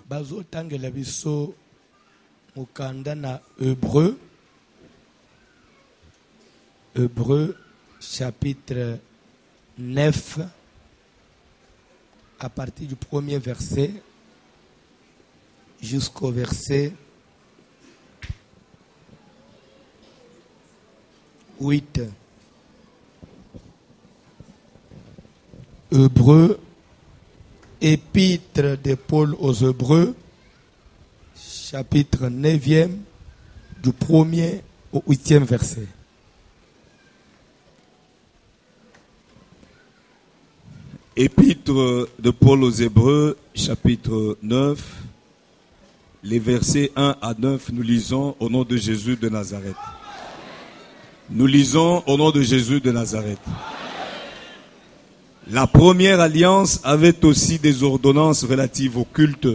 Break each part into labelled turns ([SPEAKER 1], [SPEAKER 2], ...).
[SPEAKER 1] bazo tangela biso mukanda na Hébreu chapitre 9 à partir du premier verset jusqu'au verset 8. Hébreu, épître de Paul aux Hébreux, chapitre 9e, du 1er au 8e verset.
[SPEAKER 2] Épître de Paul aux Hébreux, chapitre 9, les versets 1 à 9, nous lisons au nom de Jésus de Nazareth. Nous lisons au nom de Jésus de Nazareth. La première alliance avait aussi des ordonnances relatives au culte.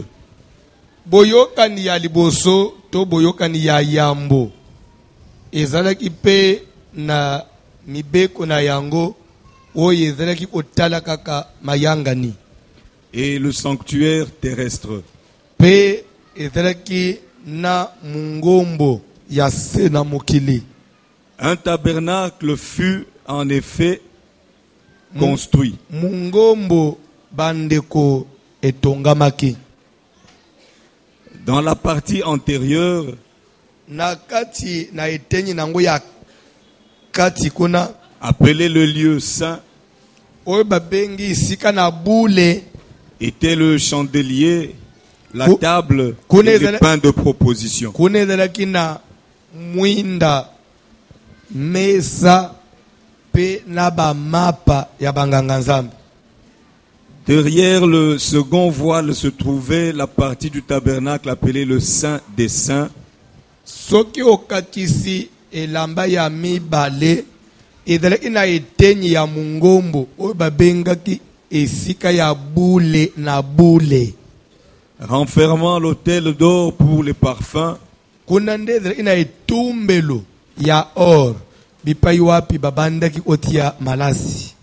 [SPEAKER 1] Boyokani ya liboso to boyokani ya yambo ezalaki pe na mibeko na yango oyo ezalaki kotala kaka mayangani.
[SPEAKER 2] Et le sanctuaire terrestre.
[SPEAKER 1] Pe ezalaki na mungombo ya se na mokili.
[SPEAKER 2] Un tabernacle fut en effet construit.
[SPEAKER 1] Mungombo bandeko etongamaki.
[SPEAKER 2] Dans la partie antérieure,
[SPEAKER 1] na kati na etenyi nango ya kati kuna
[SPEAKER 2] appelé le lieu saint,
[SPEAKER 1] oyo babengi isika na bule,
[SPEAKER 2] était le chandelier, la table et le pain de proposition.
[SPEAKER 1] kuna ezalaki na mwinda mesa pe na bamapa ya banganga nzambe.
[SPEAKER 2] Derrière le second voile se trouvait la partie du tabernacle appelée le Saint des Saints.
[SPEAKER 1] Soki okatisi elamba ya mibale ezalaki na etenyi ya mungombo oyo babengaki esika ya bule na bule,
[SPEAKER 2] Renfermant l'autel d'or pour les parfums,
[SPEAKER 1] kuna nde ezalaki na etumbelo ya or bipai wapi babandaki kotia malasi,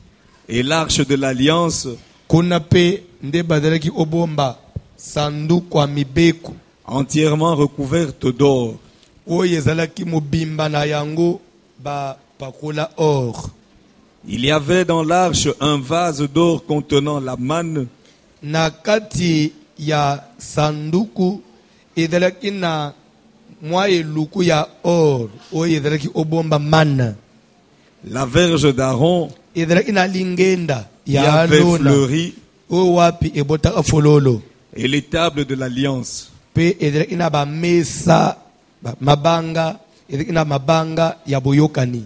[SPEAKER 2] et l'arche de l'alliance,
[SPEAKER 1] kuna pe nde bazalaki obomba sanduku ya mibeko
[SPEAKER 2] entièrement recouverte d'or.
[SPEAKER 1] oyo ezalaki mobimba na yango bapakola or.
[SPEAKER 2] Il y avait dans l'arche un vase d'or contenant la manne,
[SPEAKER 1] Na kati ya sanduku ezalaki na mwa eluku ya or oyo ezalaki obomba mana,
[SPEAKER 2] la verge d'Aaron
[SPEAKER 1] ezalaki na lingenda
[SPEAKER 2] qui
[SPEAKER 1] ya
[SPEAKER 2] avait
[SPEAKER 1] Alona
[SPEAKER 2] fleuri
[SPEAKER 1] oyo wapi ebotaka fololo,
[SPEAKER 2] et les tables de l'alliance.
[SPEAKER 1] pe ezalaki na bamesa mabanga, ezalaki na mabanga ya boyokani.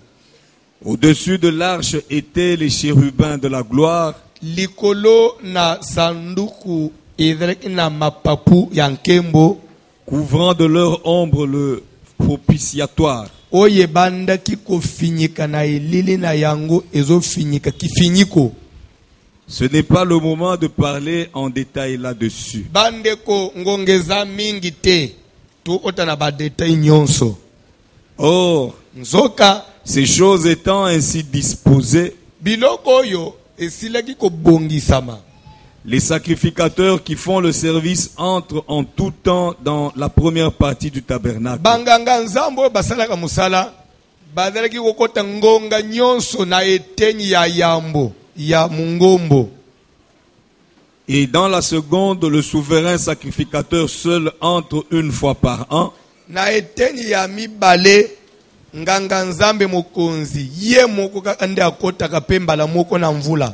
[SPEAKER 2] Au-dessus de l'arche étaient les chérubins de la gloire,
[SPEAKER 1] Likolo na sanduku ezalaki na mapapu ya nkembo
[SPEAKER 2] couvrant de leur ombre le propitiatoire.
[SPEAKER 1] oyo ebandaki kofinyika na elili na yango ezofinyika kifinyiko.
[SPEAKER 2] Ce n'est pas le moment de parler en détail là-dessus.
[SPEAKER 1] Bandeko ngongeza mingi te to ota na badetail nyonso.
[SPEAKER 2] Or,
[SPEAKER 1] Nzoka
[SPEAKER 2] ces choses étant ainsi disposées,
[SPEAKER 1] biloko oyo esilaki kobongisama,
[SPEAKER 2] les sacrificateurs qui font le service entrent en tout temps dans la première partie du tabernacle.
[SPEAKER 1] banganga nzambe oyo basalaka mosala bazalaki kokota ngonga nyonso na etenyi ya yambo ya mungombo.
[SPEAKER 2] Et dans la seconde, le souverain sacrificateur seul entre une fois par an.
[SPEAKER 1] Na etenyi ya mibale nganga nzambe mokonzi ye moko kaka nde akotaka pe mbala moko na mvula,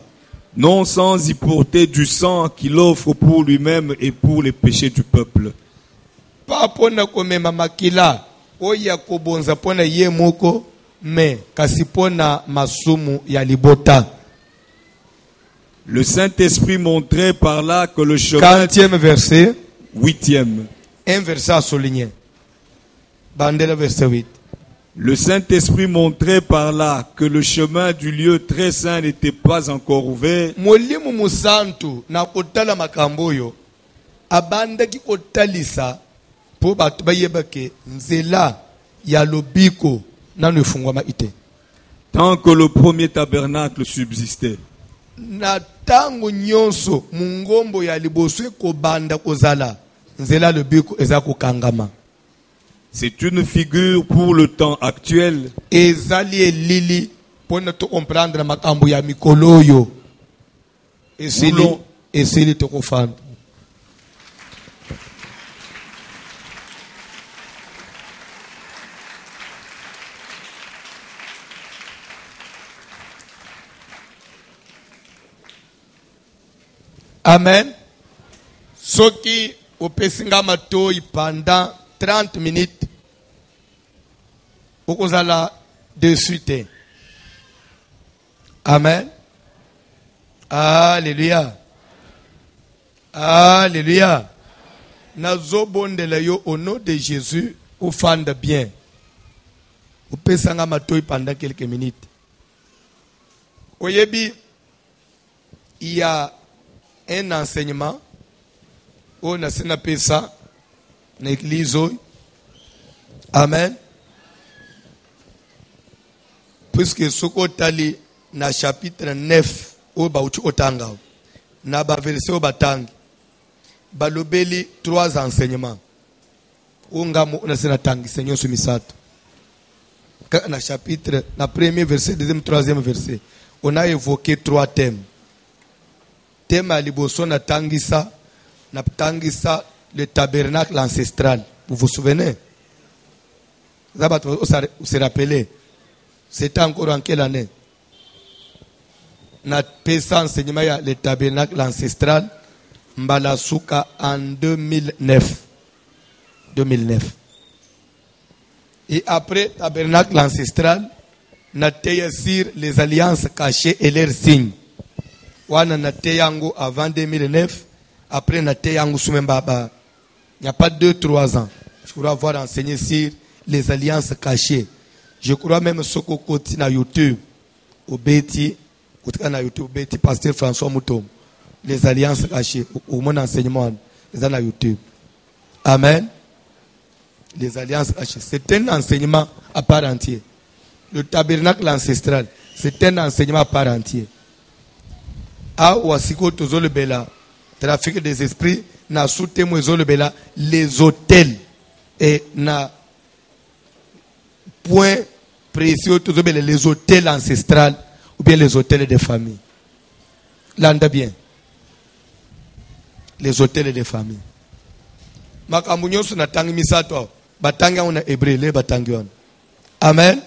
[SPEAKER 2] Non sans y porter du sang qu'il offre pour lui-même et pour les péchés du peuple.
[SPEAKER 1] pa mpona komema makila oyo ya kobonza mpona ye moko me kasi mpona masumu ya libota.
[SPEAKER 2] Le Saint-Esprit montrait par là que le chemin...
[SPEAKER 1] 40e verset,
[SPEAKER 2] 8e.
[SPEAKER 1] un verset à souligner. Bandela verset 8.
[SPEAKER 2] Le Saint-Esprit montrait par là que le chemin du lieu très saint n'était pas encore ouvert.
[SPEAKER 1] Molimo musantu na kotala makambo oyo abandaki kotalisa po bato bayebake nzela ya lobiko nanu efungwama ite.
[SPEAKER 2] Tant que le premier tabernacle subsistait.
[SPEAKER 1] Na tango nyonso mungombo ya liboso ekobanda kozala nzela lobiko eza kokangama.
[SPEAKER 2] C'est une figure pour le temps actuel.
[SPEAKER 1] Ezali elili pona to comprendre makambo ya mikolo oyo. Esili to kofanda. Amen. Soki opesinga matoi pendant 30 minutes. Okozala de suite. Amen. Alléluia. Alléluia. Nazobondela yo au nom de Jésus. Ou fande bien. Opesanga matoi pendant quelques minutes. Oyebi, il y a un enseignement on a sénapé ça dans l'église. Amen. Puisque ce qu'on tali na chapitre 9 au bauchu otanga na ba verset au batang balobeli 3 enseignements ongamo na sénatangi Seigneur sumisato na chapitre na premier verset deuxième troisième verset on a évoqué 3 thèmes. Thème à liboso na tangisa le tabernacle ancestral. Vous vous souvenez? Vous se rappelez? C'était encore en quelle année? Na pesa enseignement ya le tabernacle ancestral Mbalasuka en 2009. 2009. Et après tabernacle ancestral, na teya sur les alliances cachées et leurs signes. Wana na teyango avant 2009, après na teyango soumembaba. Il n'y a pas 2-3 ans. Je crois avoir enseigné sur les alliances cachées. Je crois même ce qu'on continue na YouTube. Au Beti, na YouTube, Beti, pasteur François Moutom. Les alliances cachées. Au mon enseignement, c'est na YouTube. Amen. Les alliances cachées. C'est un enseignement à part entière. Le tabernacle ancestral, c'est un enseignement à part entière. A wasiko tozole bela trafic des esprits na soutemo zole bela les hôtels et na point précieux tozole bela les hôtels ancestrales ou bien les hôtels de famille. Landa bien. Les hôtels de famille. Makamunyo na tangi misato batanga una hébreu le batangi on. Amen.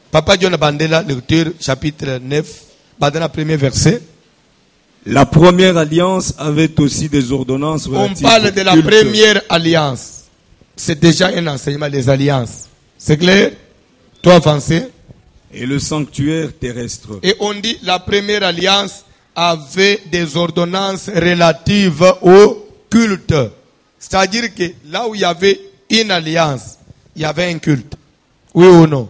[SPEAKER 1] Papa John Bandela lecture chapitre 9 badana premier verset.
[SPEAKER 2] La première alliance avait aussi des ordonnances.
[SPEAKER 1] On parle de la première alliance. C'est déjà un enseignement des alliances. C'est clair? Toi avancé.
[SPEAKER 2] Et le sanctuaire terrestre.
[SPEAKER 1] Et on dit la première alliance avait des ordonnances relatives au culte. C'est-à-dire que là où il y avait une alliance, il y avait un culte. Oui ou non?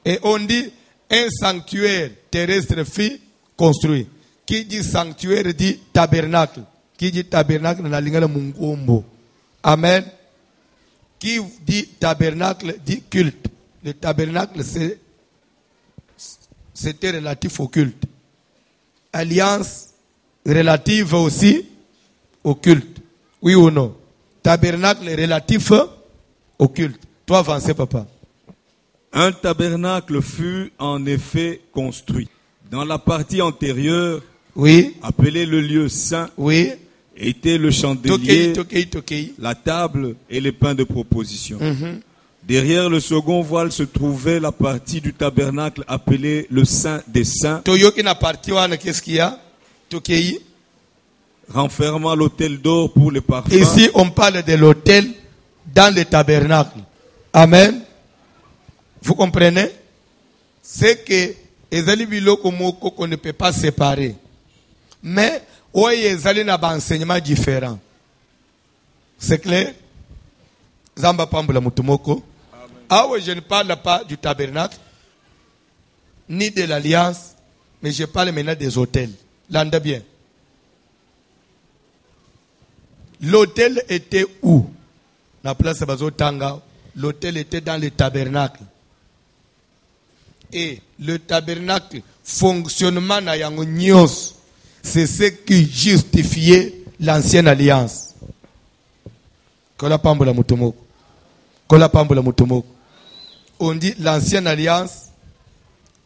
[SPEAKER 1] Et on dit un sanctuaire terrestre fut construit. Qui dit sanctuaire dit tabernacle. Qui dit tabernacle na lingala mungombo. Amen. Qui dit tabernacle dit culte. Le tabernacle c'était relatif au culte. Alliance relative aussi au culte. Oui ou non? Tabernacle relatif au culte. Toi avancez papa.
[SPEAKER 2] Un tabernacle fut en effet construit. Dans la partie antérieure,
[SPEAKER 1] oui,
[SPEAKER 2] appelé le lieu saint,
[SPEAKER 1] oui,
[SPEAKER 2] était le chandelier,
[SPEAKER 1] Tokei.
[SPEAKER 2] la table et les pains de proposition. Derrière le second voile se trouvait la partie du tabernacle appelée le Saint des Saints, renfermant l'autel d'or pour les parfums.
[SPEAKER 1] Ici, on parle de l'autel dans le tabernacle. Amen. Vous comprenez? C'est que ezali biloko moko qu'on ne peut pas séparer. Mais oye ezali na ba enseignement différent. C'est clair? Zamba pambula mutumoko. Ah ouais, je ne parle pas du tabernacle ni de l'alliance, mais je parle maintenant des hôtels. L'anda bien. L'hôtel était où? La place Bazotanga. L'hôtel était dans le tabernacle. Et le tabernacle, fonctionnement na yango nyos, c'est ce qui justifiait l'ancienne alliance. Kola pambola mutomoko. Kola pambola mutomoko. On dit l'ancienne alliance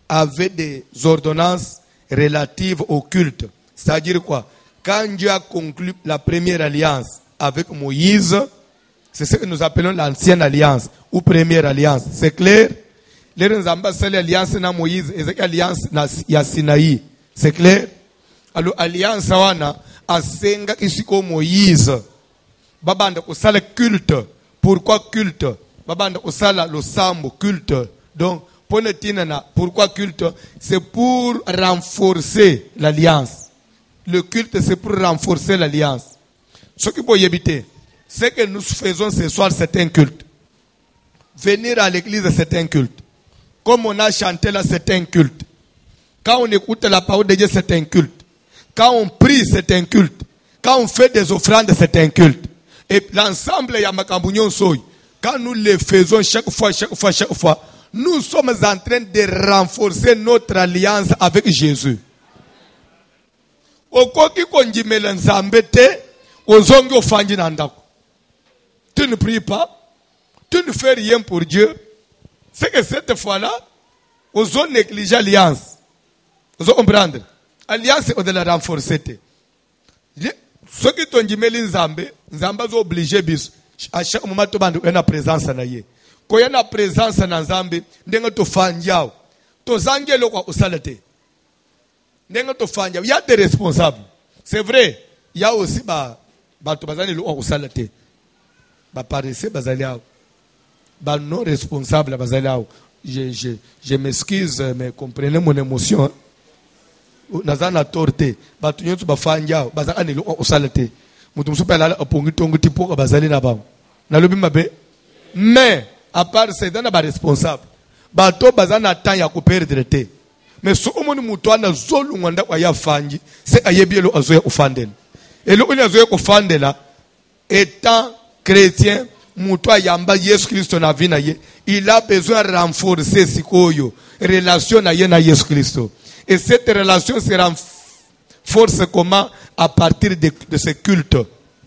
[SPEAKER 1] avait des ordonnances relatives au culte. C'est-à-dire quoi? Quand Dieu a conclu la première alliance avec Moïse, c'est ce que nous appelons l'ancienne alliance ou première alliance. C'est clair? Les alliance na Moïse et l'alliance na Sinaï. C'est clair? Alors alliance wana asenga isiko Moïse. Babanda osala culte. Pourquoi culte? Babanda osala lo sambo culte. Donc pourquoi culte? C'est pour renforcer l'alliance. Le culte, c'est pour renforcer l'alliance. Ce qui peut y éviter, c'est que nous faisons ce soir, c'est un culte. Venir à l'église, c'est un culte. Comme on a chanté là, c'est un culte. Quand on écoute la parole de Dieu, c'est un culte. Quand on prie, c'est un culte. Quand on fait des offrandes, c'est un culte. Et l'ensemble, il y a Makambunyon Soy. Quand nous le faisons chaque fois, nous sommes en train de renforcer notre alliance avec Jésus. Tu ne pries pas, tu ne fais rien pour Dieu. C'est que cette fois-là, ils ont négligé l'alliance. Vous comprenez? L'alliance est de la renforcer. Ceux qui t'ont dit Nzambe sont obligés à chaque moment de avoir une présence. Quand il y a une présence dans Nzambe, il y a des responsables. C'est vrai, il y a aussi non responsables. Je m'excuse, mais comprenez mon émotion. Nazana torte, batunyotu bafanja, bazaka nelo osalate. Mutumsu pela apongi tongo tipo bazali na ba. Nalobi mabe. Mais à part c'est dans ba responsable. Bato bazana temps ya ko perdre te. Mais so omoni mutu ana zolu ngwanda kwa ya fanji, c'est ayebielo azoya ofandela. Et le azoya ofandela étant chrétien, mutu ayamba Yesu Christ na vie na ye, il a besoin de renforcer sikoyo relation na ye na Yesu Christ. Et cette relation se renforce comment? À partir de ce culte.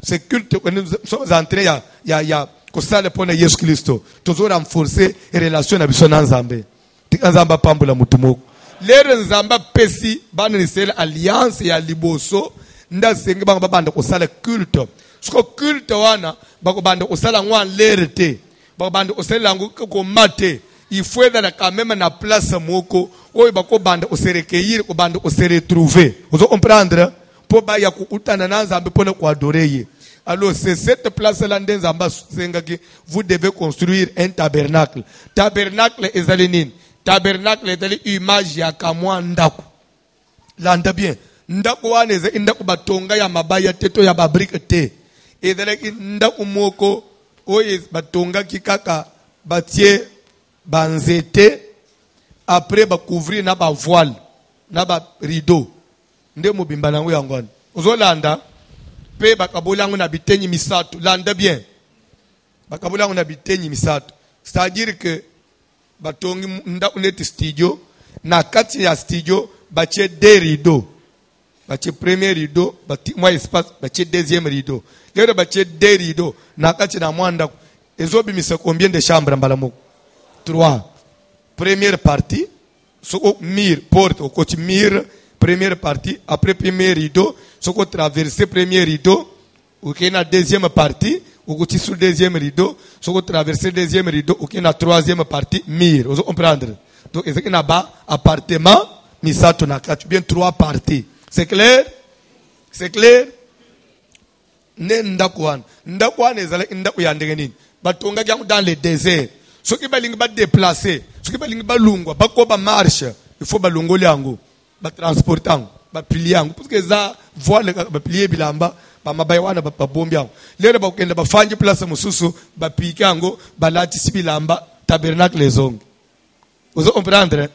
[SPEAKER 1] Ce culte que nous sommes entrés, il y a que ça le pone Jésus Christ. Toujours renforcer les relations avec son Nzambe. Nzamba pambula mutumoko. Les Nzamba pesi banisela alliance ya liboso nda sengi banga banda ko sala culte. Ce culte wana bako banda ko sala ngwa lerete. Bako banda ko sala ngo ko mate. Il faut être quand même na place moko oyo bako banda o se recueillir ko banda o se retrouver. Vous comprendre? Po ba ya ku utana na Nzambe pona ko adorer. Alors c'est cette place là Nzamba senga ki vous devez construire un tabernacle. Tabernacle ezalenine. Tabernacle est l'image ya kamwa ndaku. Landa bien. Ndaku wane eze ndaku batonga ya mabaya teto ya babrike te. Ezaleki ndaku moko oyo batonga kikaka batie banzete après ba couvrir na ba voile na ba rideau. Nde mobimba nango yangwana. Ozolanda pe bakabolango na bitenyi misato. Landa bien. Bakabolango na bitenyi misato. C'est-à-dire que batongi nda uneti studio na kati ya studio bache deux rideaux, bache premier rideau bati moi espace bache deuxième rideau, lero bache deux rideaux na kati na mwanda ezobi mise combien de chambres mbalamoko? 3. Première partie soko mur porte au côté mur, première partie, après premier rideau soko traverser premier rideau ou qu'il y a deuxième partie ou côté sur deuxième rideau, si vous traversez deuxième rideau, ou qu'il y a troisième partie, mire. Vous comprenez? Donc, il y a un appartement, misato na katu, bien 3 parties. C'est clair? C'est clair? Ne ndakouane. Ndakouane, ezale ndakou yandengenin. Batonga dans le désert. Ceux qui baling ba déplacer, ceux qui baling ba lungwa, ba ko ba marche, il faut ba longo liango, ba transportant, ba pliango. Parce que ça, voile, ba plier bilamba, bamabayiwana babombi yango lero bakenda bafanje place mususu bapike yango balati sibilamba tabernacle ezongi. Vous comprendre?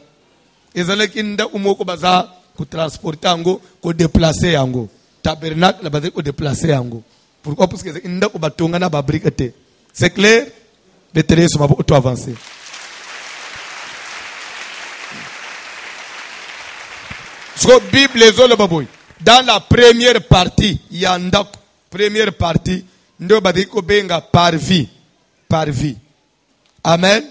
[SPEAKER 1] Ezalaki nda umoko baza ku transporter yango ko déplacer yango tabernacle baza ko déplacer yango. Pourquoi? Parce que nda ko batonga na babrikete. C'est clair? Les terrains sont auto avancer. So Bible ezolo baboy. Dans la première partie, il y a une première partie, Ndo badiko benga parvis. Parvis. Amen.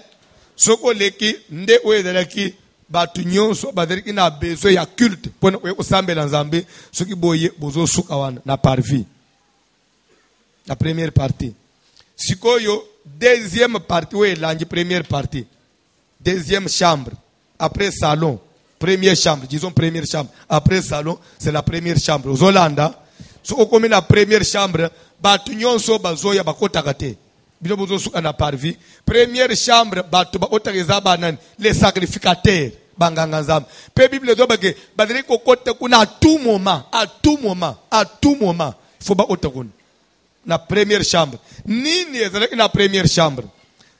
[SPEAKER 1] Soko leki nde oedelaki batu nyonso baderiki na besoin ya culte pona osambela nzambe soki boye bozo suka wana na parvis. La première partie. Sikoyo deuxième partie ouais l'ange première partie. Deuxième chambre, après salon, première chambre, disons première chambre, après salon, c'est la première chambre. Aux Hollanda, si on commence la première chambre, batu nyonso bazoya bakotakate. Bino bozo suka na parvis. Première chambre, batu bakotakeza banan les sacrificateurs. Banganganzam. Pe Bible doit bage badri kokote kuna à tout moment, il faut ba otakun. Na première chambre. Nini ezalaki na première chambre?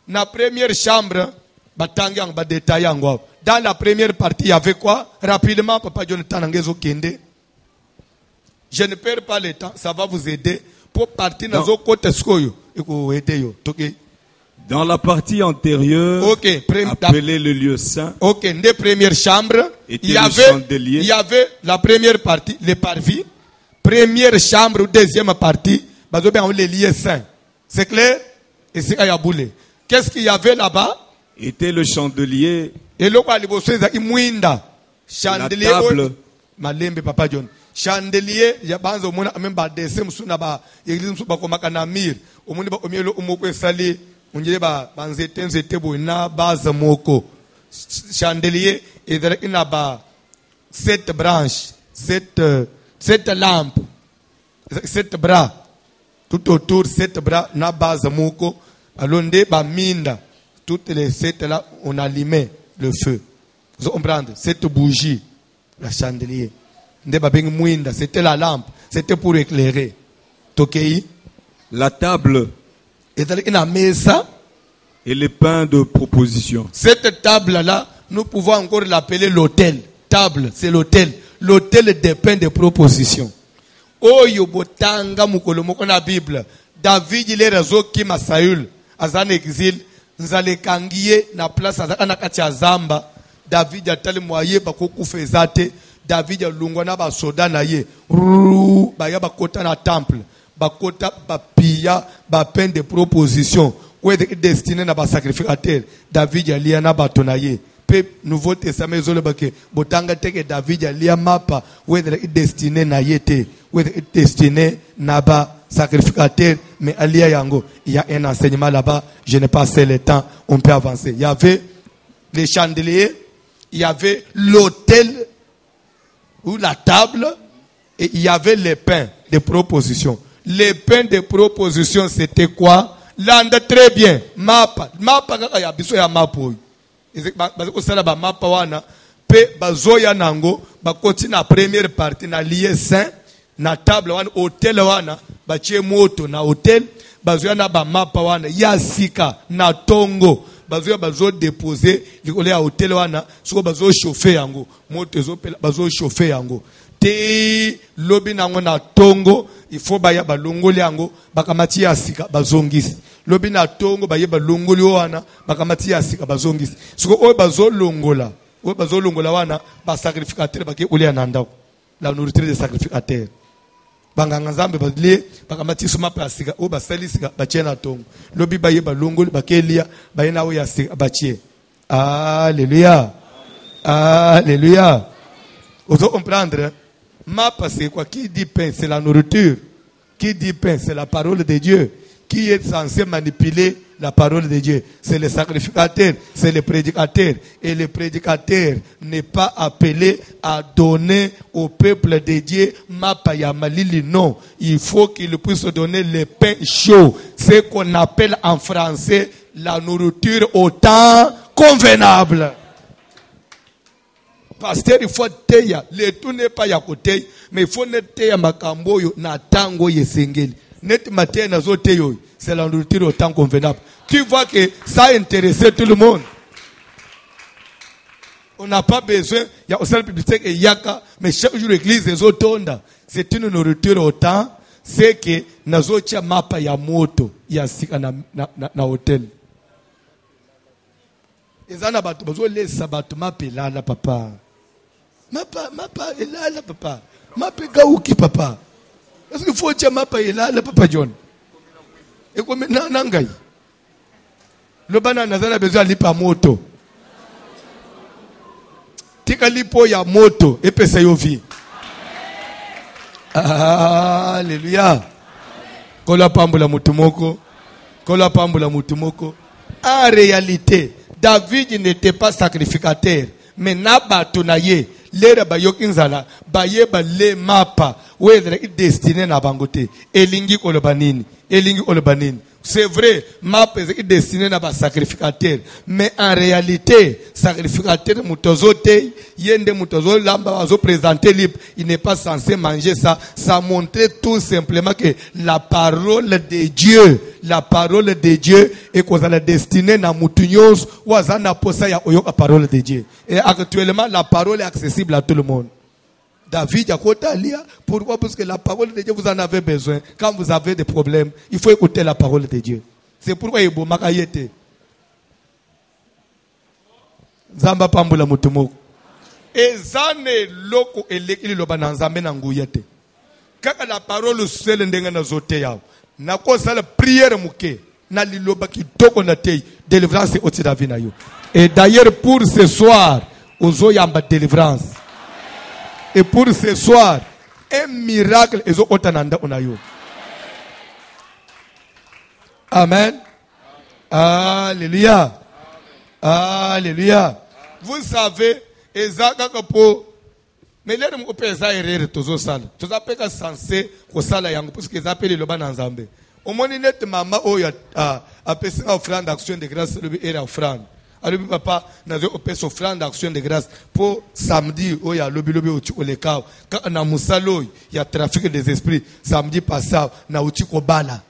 [SPEAKER 1] Na première chambre, batangang ba détail yango. Dans la première partie, il y avait quoi? Rapidement, Papa Jonathan Angezo Kende. Je ne perds pas le temps, ça va vous aider pour partir dans le côté skoyo.
[SPEAKER 2] Dans la partie antérieure, appelée le lieu saint,
[SPEAKER 1] des premières chambres, il y avait la première partie, les parvis, première chambre, deuxième partie, les lieux saints. C'est clair? Et c'est Ayaboulé. Qu'est-ce qu'il y avait là-bas?
[SPEAKER 2] Était le chandelier,
[SPEAKER 1] chandelier,
[SPEAKER 2] la table,
[SPEAKER 1] malembe Papa John. Chandelier, ya banzo mona même ba dessin musuna ba église musu ba komaka na mir. Omuni ba omielo omoko esali unjile ba banzete bo na base moko. Chandelier et ina ba 7 branches, 7 lampes, 7 bras. Tout autour 7 bras na base moko. Alonde ba minda. Toutes les 7 là on allumait le feu. Vous comprenez? 7 bougies, la chandelier. C'était la lampe, c'était pour éclairer.
[SPEAKER 2] La table
[SPEAKER 1] et
[SPEAKER 2] les pains de proposition.
[SPEAKER 1] Cette table-là, nous pouvons encore l'appeler l'autel. Table, c'est l'autel. L'autel des pains de proposition. Oh, yobotanga mukolomoko na Bible. David, il est réseau qui m'a Saül. Azan exil. Nzale kangiye na place azana katia zamba. David a tel moyen bako kufezate. David a lungwana ba soda na ye. Baya bakota na temple. Bakota ba pia ba pain de proposition. Ou est destiné na ba sacrificateur. David a lié na ba tonaye. Pe Nouveau Testament zole bake. Botanga teke David a lié mapa. Ou est destiné na yete. Ou est destiné na ba sacrificateur. Mais alia yango. Il y a un enseignement là-bas. Je n'ai pas assez le temps. On peut avancer. Il y avait les chandeliers. Il y avait l'autel ou la table, et il y avait les pains de proposition. Les pains de proposition, c'était quoi? L'ande très bien. Mapa kaka ya biso ya mapo. Baziko sala ba mapa wana pe bazoya nango ba continue première partie na lieu saint na table wana hôtel wana ba tie moto na hôtel bazoya na ba mapa wana ya sika na tongo. Bazo déposer likolo ya hôtel wana soko bazo chauffer yango moto ezopela bazo chauffer yango te lobi nango na tongo il faut baya balongoli yango bakamati ya sika bazongisi lobi na tongo baye balongoli wana bakamati ya sika bazongisi soko oyo bazo longola wana ba sacrificateur bake ulia na ndako la nourriture des sacrificateurs banganga nzambe badile bakamati suma plastika o basali sika bachie na tongo lobi baye balongoli bakelia baye na o ya sika bachie. Alléluia, alléluia. Vous comprendre? Mapa c'est quoi? Qui dit pain c'est la nourriture. Qui dit pain c'est la parole de Dieu. Qui est censé manipuler la parole de Dieu? C'est le sacrificateur, c'est le prédicateur. Et le prédicateur n'est pas appelé à donner au peuple de Dieu mapaya malili. Non, il faut qu'il puisse donner le pain chaud. Ce qu'on appelle en français la nourriture au temps convenable. Pasteur, il faut teya. Le tout n'est pas ya côté, mais il faut teya makamboyo na tango yesengeli. Net matin na zoteyo. C'est la nourriture au temps convenable. Tu vois que ça a intéressé tout le monde. On n'a pas besoin, il y a au sein bibliothèque et yaka, mais chaque jour l'église des autonda. C'est une nourriture au temps, c'est que nazotia mapa ya moto, ya sika na hotel. Ezana batu, bazo lesa batu mapa elala papa. Mapa elala papa. Mapa gauki papa. Est-ce qu'il faut tia mapa elala papa John? ekomi na ngai lobana nazala besoin lipa moto tika lipo ya moto epesa yo vie. Alléluia. Kola pambula mutumoko. Kola pambula mutumoko. En réalité, David n'était pas sacrificateur, mais naba tonaye lera bayokinzala baye ba le mapa whether it destiné na bangote elingi kolobanini c'est vrai mapa est destiné na ba sacrificateur, mais en réalité sacrificateur mutozote yende mutozo lamba bazo présenter libre, il n'est pas censé manger ça. Ça montrait tout simplement que la parole de Dieu est qu'on a la destinée na mutunyos ou azana posa ya oyo la parole de Dieu. Et actuellement la parole est accessible à tout le monde. David a côté lire. Pourquoi? Parce que la parole de Dieu, vous en avez besoin. Quand vous avez des problèmes, il faut écouter la parole de Dieu. C'est pourquoi il est beau makayete. Zamba pambula mutumoko. Ezane loko elekili lobana nzambe na nguyete. Kaka la parole seule ndenga na zote yao. Na kosa la prière muke. Na liloba kitoko na tei. Délivrance oti davi na yo. Et d'ailleurs pour ce soir, ozo yamba délivrance. Et pour ce soir, un miracle est au Tananda Onayo. Amen. Alléluia. Alléluia. Vous savez, Ezaka Kapo, mais les gens qui ont erreur, tous sala. Tous appellent censé au sala yang parce qu'ils appellent le ban ensemble. Au moins net maman oya a passé offrande d'action de grâce le et offrande. Alors papa n'a pas offrande d'action de grâce pour samedi où il y a lobby au lekao quand na musalo il y a trafic des esprits samedi passé na uti ko bala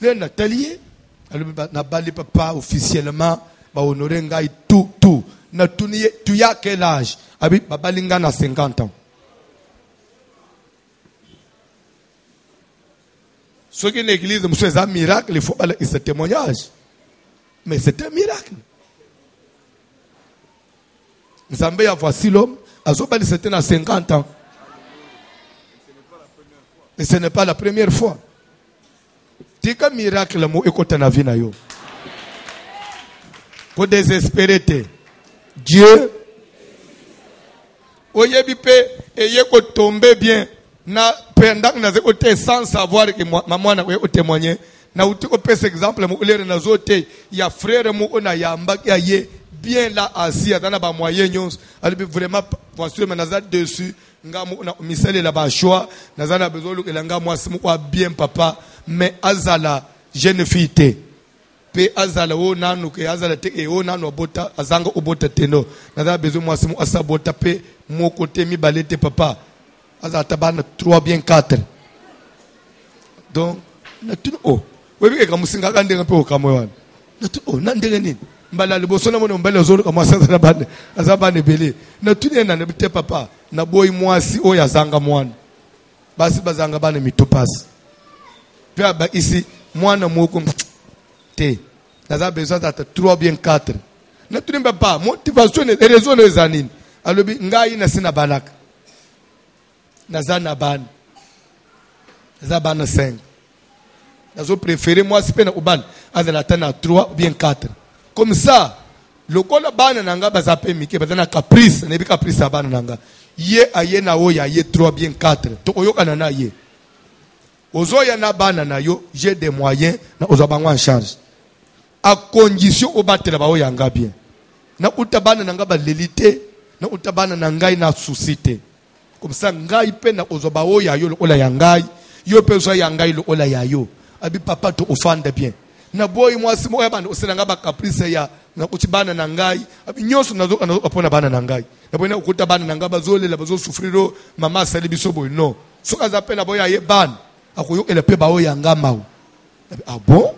[SPEAKER 1] le natalier alors na bali papa officiellement ba honorer ngai tout na tuniye tu y a quel âge abi baba linga na 50 ans ce qui est l'église monsieur c'est un miracle il faut pas ce témoignage mais c'est un miracle. Zambé a voici l'homme, Azobali c'était à 50 ans. Et ce n'est pas la première fois. Tika miracle le mot écoute na vie na yo. Ko désespéré te. Dieu oyebipe eye ko tomber bien na pendant na côté sans savoir que maman na ko témoigner na uti ko pèse exemple mo lere na zote ya frère mo ona yamba ya ye bien là assis dans ba moyens ali vraiment voiture naza dessus ngamu na misale la ba choix naza na besoin que nga mwasi mo bien papa mais azala jeune fille te pe azala o nanu ke azala te e o nanu bota azanga obota teno naza besoin mwasi mo asabota pe mo côté mi balete papa azala tabana 3 bien 4 donc na tout oh webi ke kamusinga kandenga pe o kamoyana na tout oh nandenge nini mbala libosona mona mbala zolo kama sasa na bande azabane bele na tuni na nebite papa na boy mwasi o yazanga mwana basi bazanga bana mitopasi pia ba ici mwana moko te naza besoin d'être 3 bien 4 na tuni papa motivation et raison les anines alobi ngai na sina balaka naza na ban naza bana 5 nazo préférer moi si pena uban azala tana 3 bien 4. Comme ça, le col bana nanga bazape mike bazana caprice, nebi caprice bana nanga. Ye aye na oya ye 3 bien 4. To oyoka na ye. Ozoya na bana na yo, j'ai des moyens na ozabango en charge. À condition o batela ba oya nga bien. Na utabana nanga ba lelité, na utabana nanga na suscité. Comme ça ngai pe na ozoba oya yo ola ya ngai, yo pe zo ya ngai lo ola ya yo. Abi papa to ofanda bien. Na boy mwasi mo yabana oselanga ba caprice ya na kutibana na ngai abi nyoso nazo apona bana na ngai na boy na ukuta bana na ngaba zolela bazo sufriro mama sali bisobo no soka za pena boy ya ban akoyo ele pe ba o ya ngama ah bon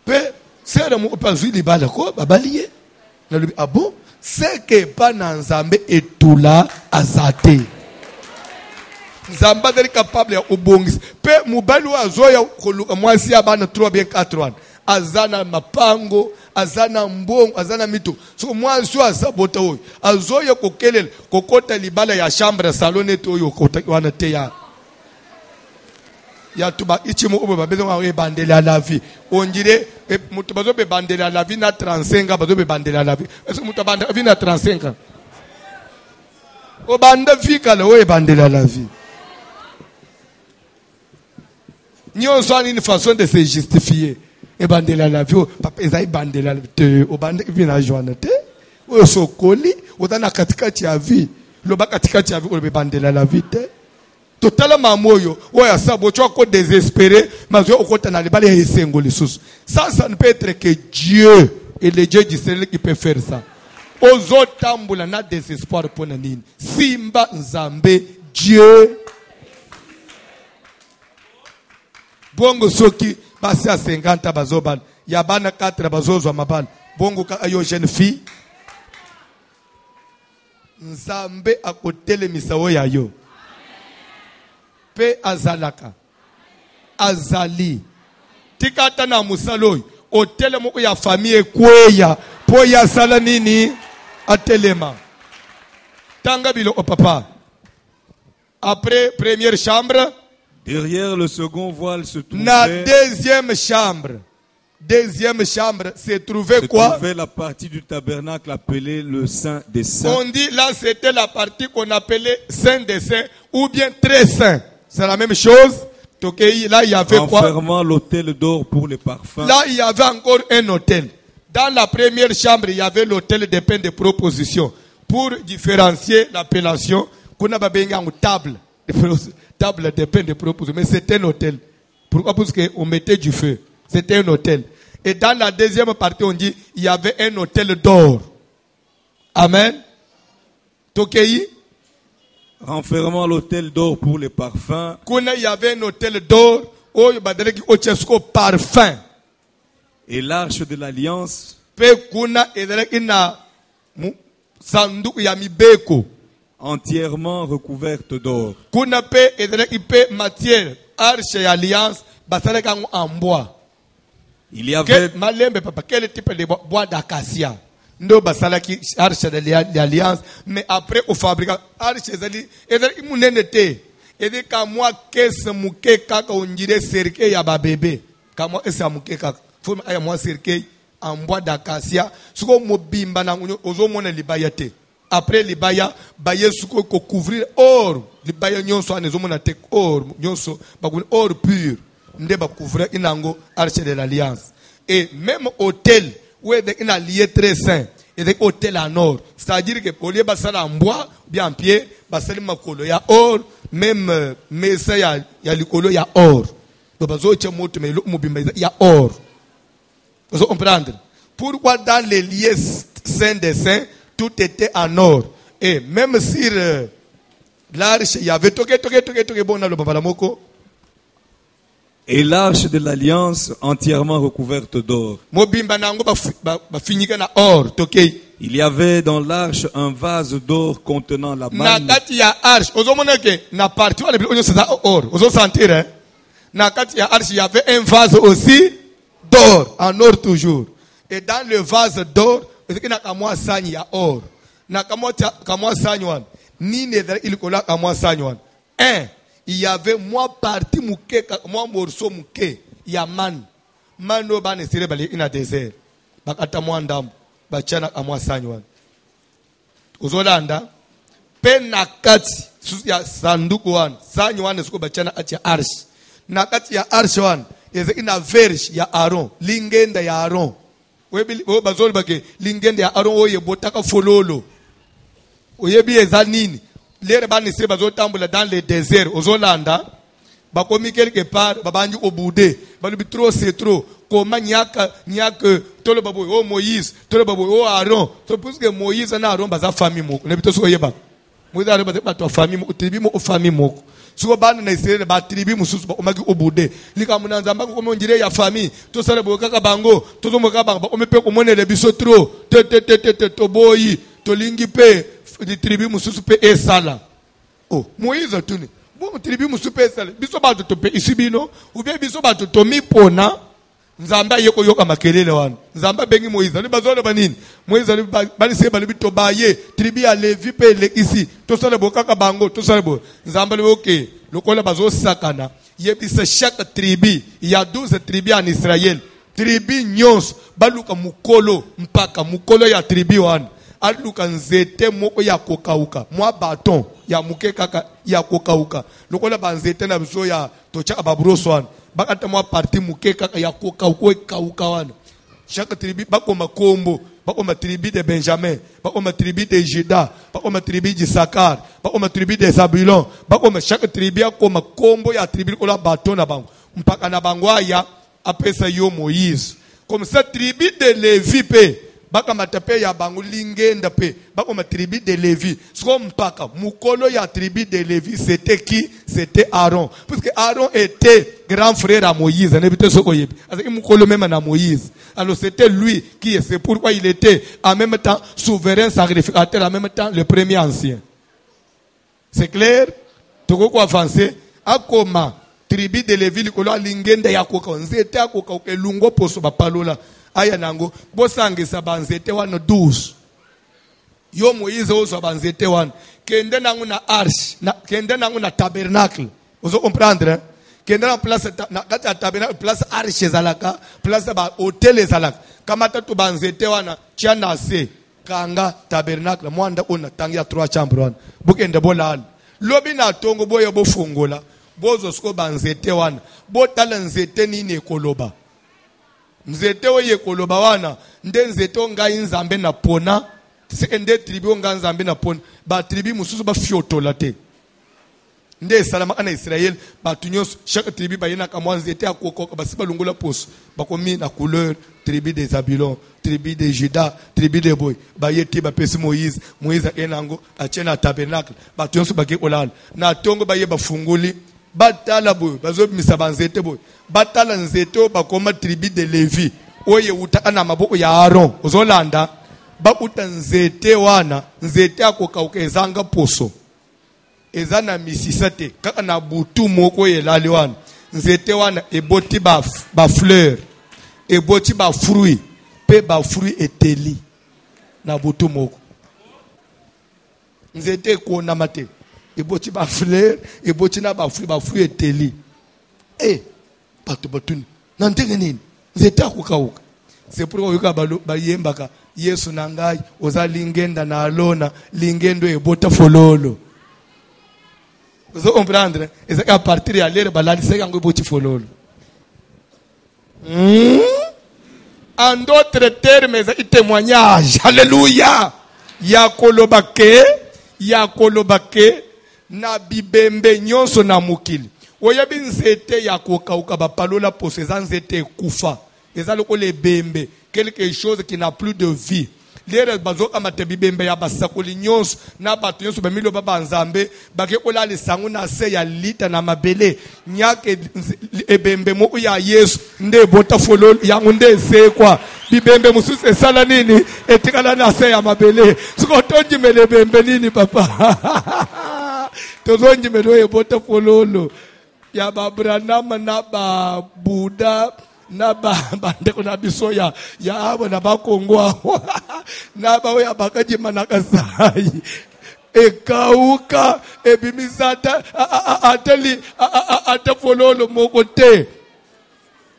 [SPEAKER 1] pe sera mo pa zili bala ko babaliye na lubi ah bon c'est que pas na nzambe etula azate Zamba est capable de obongis. Pe mubali wa zoya koluka mwasi abana 3 bien 4 ans. Azana mapango, azana mbongo, azana mito. So mwasi wa sabota oyo. Azoya kokelele, kokota libala ya chambre salon eto oyo kota wana teya. ya tuba ichimo obo babezo ngwe bandela la vie. On dirait mutu bazo be bandela la vie na 35 ans bazo be bandela la vie. Est-ce que mutu bandela vie na 35 ans? O banda vie kala o bandela la vie. Nyon soit une façon de se justifier. Et bandela la vie, papa ezai bandela te o banda vina joana te. O sokoli, o tana katikati ya vie. Lo ba katikati ya vie o be bandela la vie te. Totalement moyo, o ya sabo tu ko désespéré, mais o ko tana le bale esengo le sous. Ça ne peut être que Dieu et le Dieu d'Israël qui peut faire ça. Ozo tambula na désespoir pour nini. Simba Nzambe Dieu. Bongo soki basi a 50 bazoban, yabana 4 bazozwa mabana. Bongo ka ayo jeune fille. Nzambe akotele misawo ya yo. Pe azalaka. Azali. Tikata na musaloy. Otele moko ya famille kweya. Po ya sala nini atelema. Tanga bilo o papa. Après première chambre.
[SPEAKER 2] Derrière le second voile se trouvait.
[SPEAKER 1] La deuxième chambre se trouvait quoi?
[SPEAKER 2] Se trouvait la partie du tabernacle appelée le Saint des Saints.
[SPEAKER 1] On dit là c'était la partie qu'on appelait Saint des Saints ou bien très saint. C'est la même chose. Là il y avait quoi?
[SPEAKER 2] Enfermant l'autel d'or pour les parfums.
[SPEAKER 1] Là il y avait encore un autel. Dans la première chambre il y avait l'autel des pains de proposition pour différencier l'appellation qu'on a besoin d'une table. Table de pain de proposition, mais c'était un hôtel. Pourquoi? Parce qu'on mettait du feu. C'était un hôtel. Et dans la deuxième partie, on dit il y avait un hôtel d'or. Amen. Tokei.
[SPEAKER 2] Renfermant l'hôtel d'or pour les parfums.
[SPEAKER 1] Il y avait un hôtel d'or. Parfum.
[SPEAKER 2] Et l'arche de l'alliance. Entièrement recouverte d'or.
[SPEAKER 1] Kuna pe edreki pe matière arche et alliance basaleka en bois.
[SPEAKER 2] Il y avait
[SPEAKER 1] malembe papa quel type de bois d'acacia. Ndo basalaki arche de l'alliance mais après au fabricant arche ezali edreki munene te. Ede kamwa kese muke kaka onjire serke ya ba bébé. Kamwa esa muke kaka. Faut aya moi serke en bois d'acacia. Suko mobimba na ozo mona libayate. Après les baya, baya suko ko couvrir or, les baya nyonso anezomo na tek or, nyonso bakuni or pur, nde ba couvrir inango arche de l'alliance. Et même hôtel où est un allié très saint, et des hôtels en or, c'est-à-dire que au lieu basala en bois, bien en pied, basali makolo ya or, même mesa ya likolo ya or. Donc bazo tchemoto mais lo mobimba ya or. Vous comprendre? Pourquoi dans les lieux saints des saints tout était en or. Et même sur l'arche, il y avait
[SPEAKER 2] et l'arche de l'alliance entièrement recouverte d'or. Il y avait dans l'arche un vase d'or contenant la manne. Il y
[SPEAKER 1] avait un vase aussi d'or, en or toujours. Et dans le vase d'or, or. Il y avait moi parti mouké, moi morceau mouké, yaman. Mano ban esire bali ina désert. Bakata mwandam, bachana amwa sanywan. Uzolanda, pe nakati, ya sanduku wan, sanywan esuko bachana ati ya arsh. Nakati ya arsh wan, yeze ina versh ya Aaron, lingenda ya Aaron. Bazol bake lingende ya Aaron oye botaka fololo oyebi ezanini lere bani se bazotambula dans le désert ozolanda bakomi quelque part babanji obude balubi trop c'est trop koma nyaka tolo babo o Moïse tolo babo o Aaron so puisque Moïse na Aaron baza famille moko ne bito so yeba Moïse Aaron baza famille moko tribu mo famille moko suko bana na Israël ba tribu mususu ba omaki obude lika munanza mbako ko monjire ya famille to sala bo kaka bango to zo moka bango o mepe ko monele biso trop to boyi to lingi pe di tribu mususu pe esala oh Moïse tuni bo tribu mususu pe esala biso ba to pe isibino ou bien biso ba to mipona nzamba yeko yoka makelele wana nzamba bengi Moïse ni bazolo banini Moïse bali se bali bito baye tribu ya Levi pe le isi to sala bo kaka bango to sala bo nzamba le okay lokola bazo sakana yebisa chaque tribu, il y a 12 tribus en Israël. Tribu nyos baluka mukolo mpaka mukolo ya tribu wana. Aluka nzete moko ya kokauka. Mwa baton ya muke kaka ya kokauka. Lokola banzete na biso ya tochaka babroso wana. Bakata mwa parti muke kaka ya kokauka wana. Chaque tribu bakoma kombo. Bakoma tribu de Benjamin, bakoma tribu de Juda, bakoma tribu de Sakar, bakoma tribu de Zabulon, bakoma chaque tribu akoma kombo ya tribu kola baton na bango. Mpaka na bango aya apesa yo Moïse. Comme ça tribu de Lévi pe bakama tape ya bango lingenda pe bakoma tribu de Lévi. Siko mpaka mukolo ya tribu de Lévi c'était qui? C'était Aaron. Parce que Aaron était grand frère à Moïse. Mukolo même à Moïse. Alors c'était lui qui est. C'est pourquoi il était en même temps souverain sacrificateur, en même temps le premier ancien. C'est clair? Tu peux quoi avancer? Akoma tribu de Lévi likolo lingenda ya koka nzete akoka kelungo poso bapalola aya nango bosangisa banzete wana 12. Yo Moïse ozo banzete wana kende nango na arche kende nango na tabernacle. Vous comprendre? Kende na place na kati ya tabernacle place arche zalaka place ba hôtel zalaka kama tatu banzete wana tiana se kanga tabernacle mwanda ona tangia 3 chambre wana bukende bolala lobi na tongo boyo bofungola bozo sko banzete wana botala nzete nini ekoloba nzete oye ekoloba wana nde nzete ngai nzambe na pona se nde tribu ngai nzambe na pona ba tribu mususu ba fiotola te nde salama kana Israël ba tunyos chaque tribu ba yena kamwa nzete akoko ba siba lungola poso ba komi na couleur tribu de Zabulon, tribu de Juda, tribu de Boy ba yeti ba pesi Moïse enango achena tabernacle ba tunyos ba ke olala na tongo ba ye ba funguli batala boy bazo misa banzete boy batala nzeto bakoma tribu de Lévi oye utaka na maboko ya Aaron ozolanda bakuta nzete wana nzete akokauka ezanga poso ezana misisate kaka na butu moko yelali wana nzete wana eboti ba fleur eboti ba fruit pe ba fruit eteli na butu moko nzete ko na mate eboti ba fleur eboti na ba fruit eteli pato batuni nantenge nini nzete akokauka. C'est pourquoi yuka bayembaka Yesu nangai oza lingenda na alona lingendo ebota fololo. Vous comprendre? Et c'est qu'à partir de l'air baladi c'est kango eboti fololo. En d'autres termes, c'est un témoignage. Alléluia. Yakolobake na bibembe nyonso na mukili. Oyabi nzete yakokauka bapalola poseza nzete kufa. Ezaloko le bembe, quelque chose qui n'a plus de vie. Les bazoka matebibembe ya basakoli nyonso na bato nyonso bamilo baba nzambe bakekola le sango na se ya lita na mabele nyake ebembe moko ya Yesu nde bota fololo yango nde sekwa bibembe mususu esala nini etikala na se ya mabele siko tonji mele bembe nini papa tozonji melo ebota fololo ya babranama na ba Buddha na bande kuna biso ya abo na bakongwa na ba ya bakaji manakasai ekauka ebimisata atafololo mokote.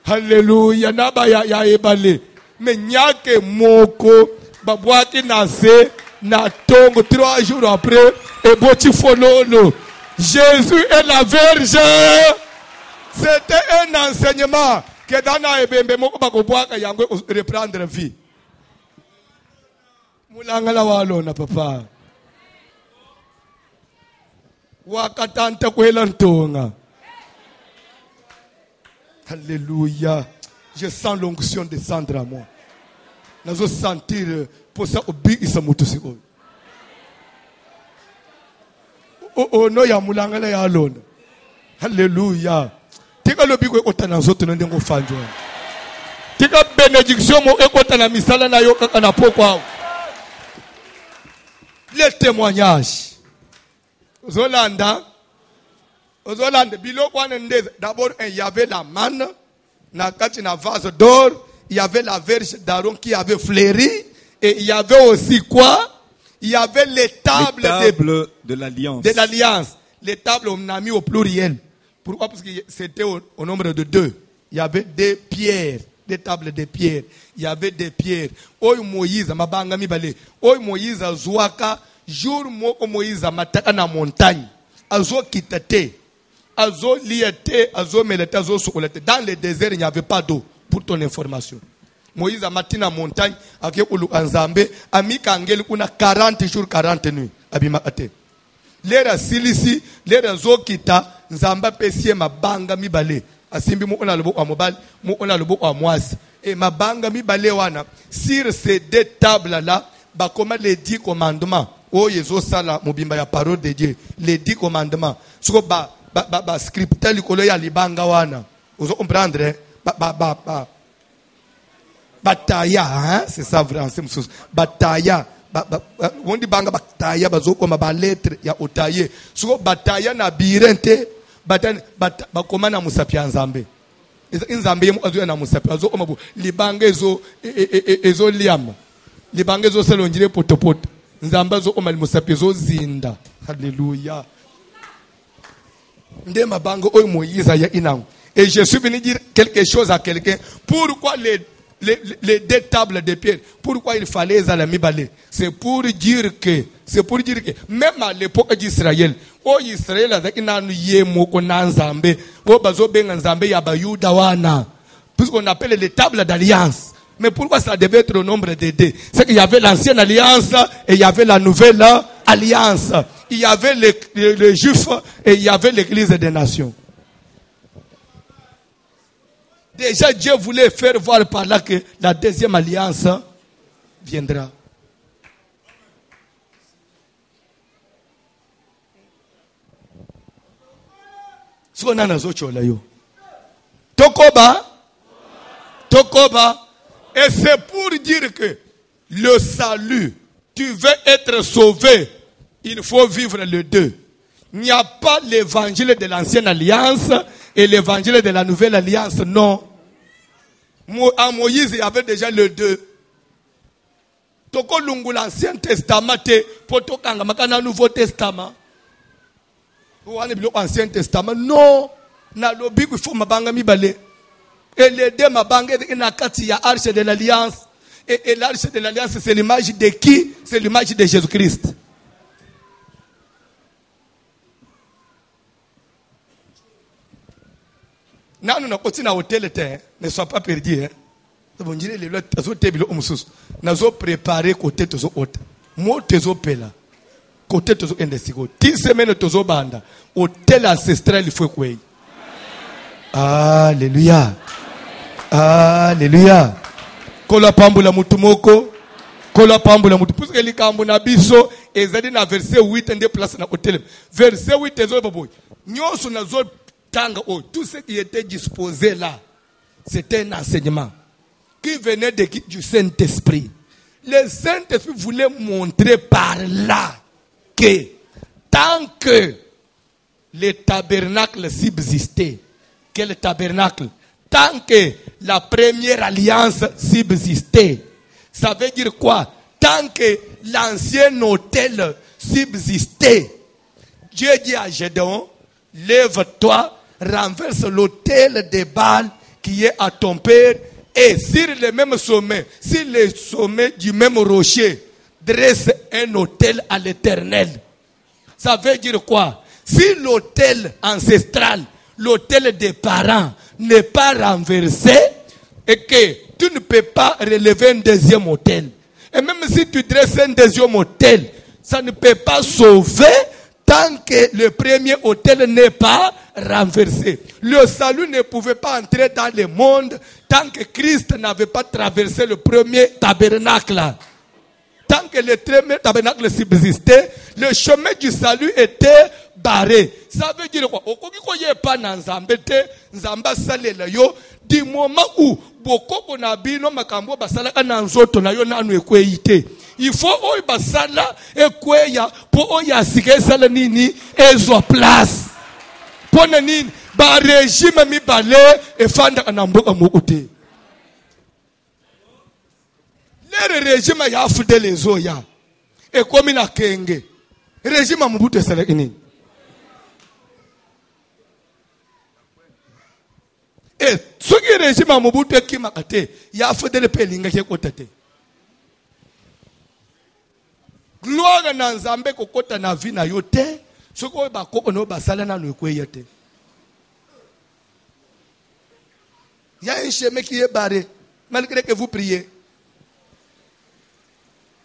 [SPEAKER 1] Hallelujah. Na ba ya ebale menyake moko babwaki na se na tongo 3 jours après eboti fololo. Jésus est la Vierge. C'était un enseignement que dans la ebembe moko bakobwaka yango reprendre vie. Mulangala walona papa. Wakatanta kwela ntonga. Alléluia. Je sens l'onction descendre à moi. Nazo sentir pour ça obi isamutu siko. Oh no ya mulangala ya alona. Alléluia. Tika lobi ko ekota zoto na ndengo fanjo. Tika bénédiction mo ekota na misala na yo kaka na poko. Les témoignages. Zolanda biloko wana ndeza. D'abord il y avait la manne na kati na vase d'or, il y avait la verge d'Aaron qui avait fleuri et il y avait aussi quoi? Il y avait les tables
[SPEAKER 2] de l'alliance.
[SPEAKER 1] De l'alliance. Les tables on a mis au pluriel. Pourquoi? Parce que c'était au nombre de 2. Il y avait des pierres, des tables de pierre. Il y avait des pierres. Oy Moïse, mabanga mibale. Oy Moïse azwaka jour moko Moïse mataka na montagne. Azo kitate. Azo liete, azo melete, azo sokolete. Dans le désert, il n'y avait pas d'eau. Pour ton information. Moïse a mati na montagne avec ulu anzambe amika angeli kuna 40 jours 40 nuits abimakate. Lera silisi, lera zokita nzamba pesie mabanga mibale. Asimbi mu ona lobo wa mobile, mu ona lobo wa mwasi. Et mabanga mibale wana sur ces deux tables là, ba koma les 10 commandements. Oh yezo sala mobimba ya parole de Dieu, les 10 commandements. Soko ba scriptel likolo ya libanga wana. Ozo comprendre Bataya, hein? C'est ça vrai, c'est Bataya. On dit banga bataya bazoko ma ba lettre ya otaye. Soko bataya na birente bakoma na musapi ya nzambe. Nzambe yemu azo na musapi azo omabu libanga ezo liam. Libanga ezo selonjire potopoto. Nzambe azo oma musapi ezo zinda. Alléluia. Nde mabanga oy Moïse ya inangu. Et je suis venu dire quelque chose à quelqu'un. Pourquoi les deux tables de pierre? Pourquoi il fallait les alamibale? C'est pour dire que même à l'époque d'Israël, oh Israël avec nanu yemoko nanzambe, oh bazo benga nzambe ya bayuda wana, puisqu'on appelle les tables d'alliance. Mais pourquoi ça devait être au nombre de deux? C'est qu'il y avait l'ancienne alliance et il y avait la nouvelle alliance. Il y avait les juifs et il y avait l'église des nations. Déjà, Dieu voulait faire voir par là que la deuxième alliance viendra. Tokoba. Et c'est pour dire que le salut, tu veux être sauvé, il faut vivre les deux. Il n'y a pas l'évangile de l'ancienne alliance et l'évangile de la nouvelle alliance, non. À Moïse, il y avait déjà les deux. Toko lungu l'ancien testament te poto kanga makana nouveau testament. Ouane bilo ancien testament, non. Na lobi il faut mabanga mibale. Et les deux mabanga na kati ya arche de l'alliance. Et l'arche de l'alliance, c'est l'image de qui? C'est l'image de Jésus-Christ. Non, continue hôtel, ne sois pas perdu. Bon, je les lots, t'as table au musus. Nazo préparé côté tozo hôtel. Mo tezo pela. Côté tozo endesigo. 10 semaines tozo banda. Hôtel ancestral il faut quoi? Alléluia. Alléluia. Kola pambula mutumoko. Kola pambula mutu. Puisque les kambu na biso ezali na verset 8 ende place na hôtel. Verset 8 ezo baboy. Nyonso nazo tout ce qui était disposé là, c'était un enseignement qui venait du Saint-Esprit. Le Saint-Esprit voulait montrer par là que tant que le tabernacle subsistait, quel tabernacle? Tant que la première alliance subsistait, ça veut dire quoi? Tant que l'ancien autel subsistait, Dieu dit à Gédéon, lève-toi, renverse l'autel de Baal qui est à ton père et sur le même sommet, sur le sommet du même rocher, dresse un autel à l'Éternel. Ça veut dire quoi? Si l'autel ancestral, l'autel des parents n'est pas renversé et que tu ne peux pas relever un deuxième autel, et même si tu dresses un deuxième autel, ça ne peut pas sauver tant que le premier autel n'est pas renversé. Le salut ne pouvait pas entrer dans le monde tant que Christ n'avait pas traversé le premier tabernacle. Tant que le premier tabernacle subsistait, le chemin du salut était barré. Ça veut dire quoi? Du moment où bokoko na bino makambo basala na nzoto na yo nanu ekweite, il faut oy basala ekweya po oya sike sala nini ezo place pona nini ba régime mibale efanda na mboka mokote. Le régime ya fidèle ezoya ekomi na kenge régime Mobutu esala nini? soki régime ya Mobutu ekimaka te ya fedele mpe elingaki ekota te. Gloire na Nzambe kokota na vie na yo te soki oyo bakoko na oyo basala nano ekweya te. Il y a un chemin qui est barré malgré que vous priez.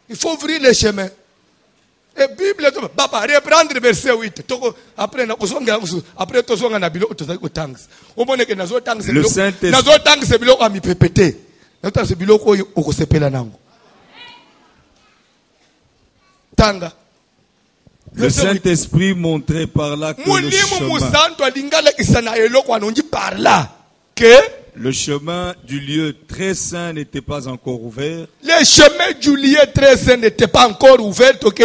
[SPEAKER 1] Il faut ouvrir le chemin. Et Bible, papa, reprendre verset 8. Après, après, le
[SPEAKER 2] Saint-Esprit montrait par là que le chemin du lieu très saint n'était pas encore ouvert.
[SPEAKER 1] Le chemin du lieu très saint n'était pas encore ouvert, ok?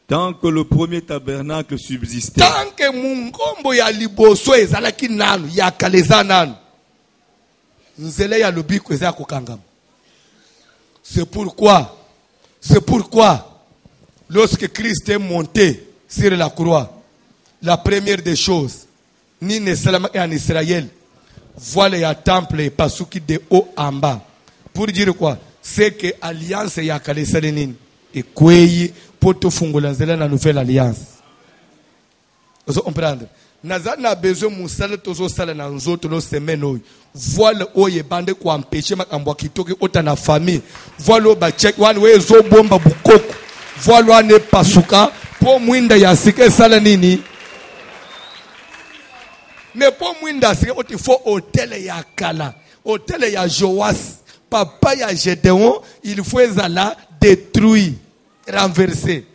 [SPEAKER 2] Tant que le premier tabernacle subsistait.
[SPEAKER 1] Tant que mungombo ya liboso ezalaki nanu ya kaleza nanu. Nzele ya lobiko eza kokangama. C'est pourquoi lorsque Christ est monté sur la croix, la première des choses, ni nécessairement en Israël, voilà ya temple et pasuki de haut en bas. Pour dire quoi? C'est que alliance ya kaleza nini et kwei poto fungola nzela na nouvelle alliance. Vous comprenez? Naza na besoin musala tozo sala na nzoto lo semaine oyo. Voilà oye bande ko empêcher makambo kitoke ota na famille. Voilà ba check one we zo bomba bukoko. Voilà ne pasuka po mwinda ya sike sala nini? Mais pour mwinda sike oti fo hôtel ya kala, hôtel ya Joas, papa ya Gédéon, il faut ezala détruit, renversé.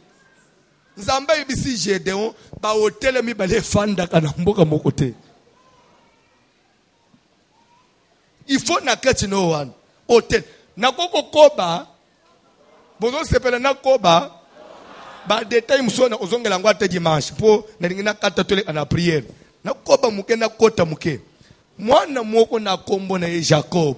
[SPEAKER 1] Nzamba ibisi Gédéon ba hôtel mi bale fanda kana mboka mokote. Il faut na kati no one hôtel na koko koba bozo sepela na koba ba détail msona ozongela ngwate dimanche po na lingina kata tole na prière na koba muke na kota muke mwana moko na kombo na Jacob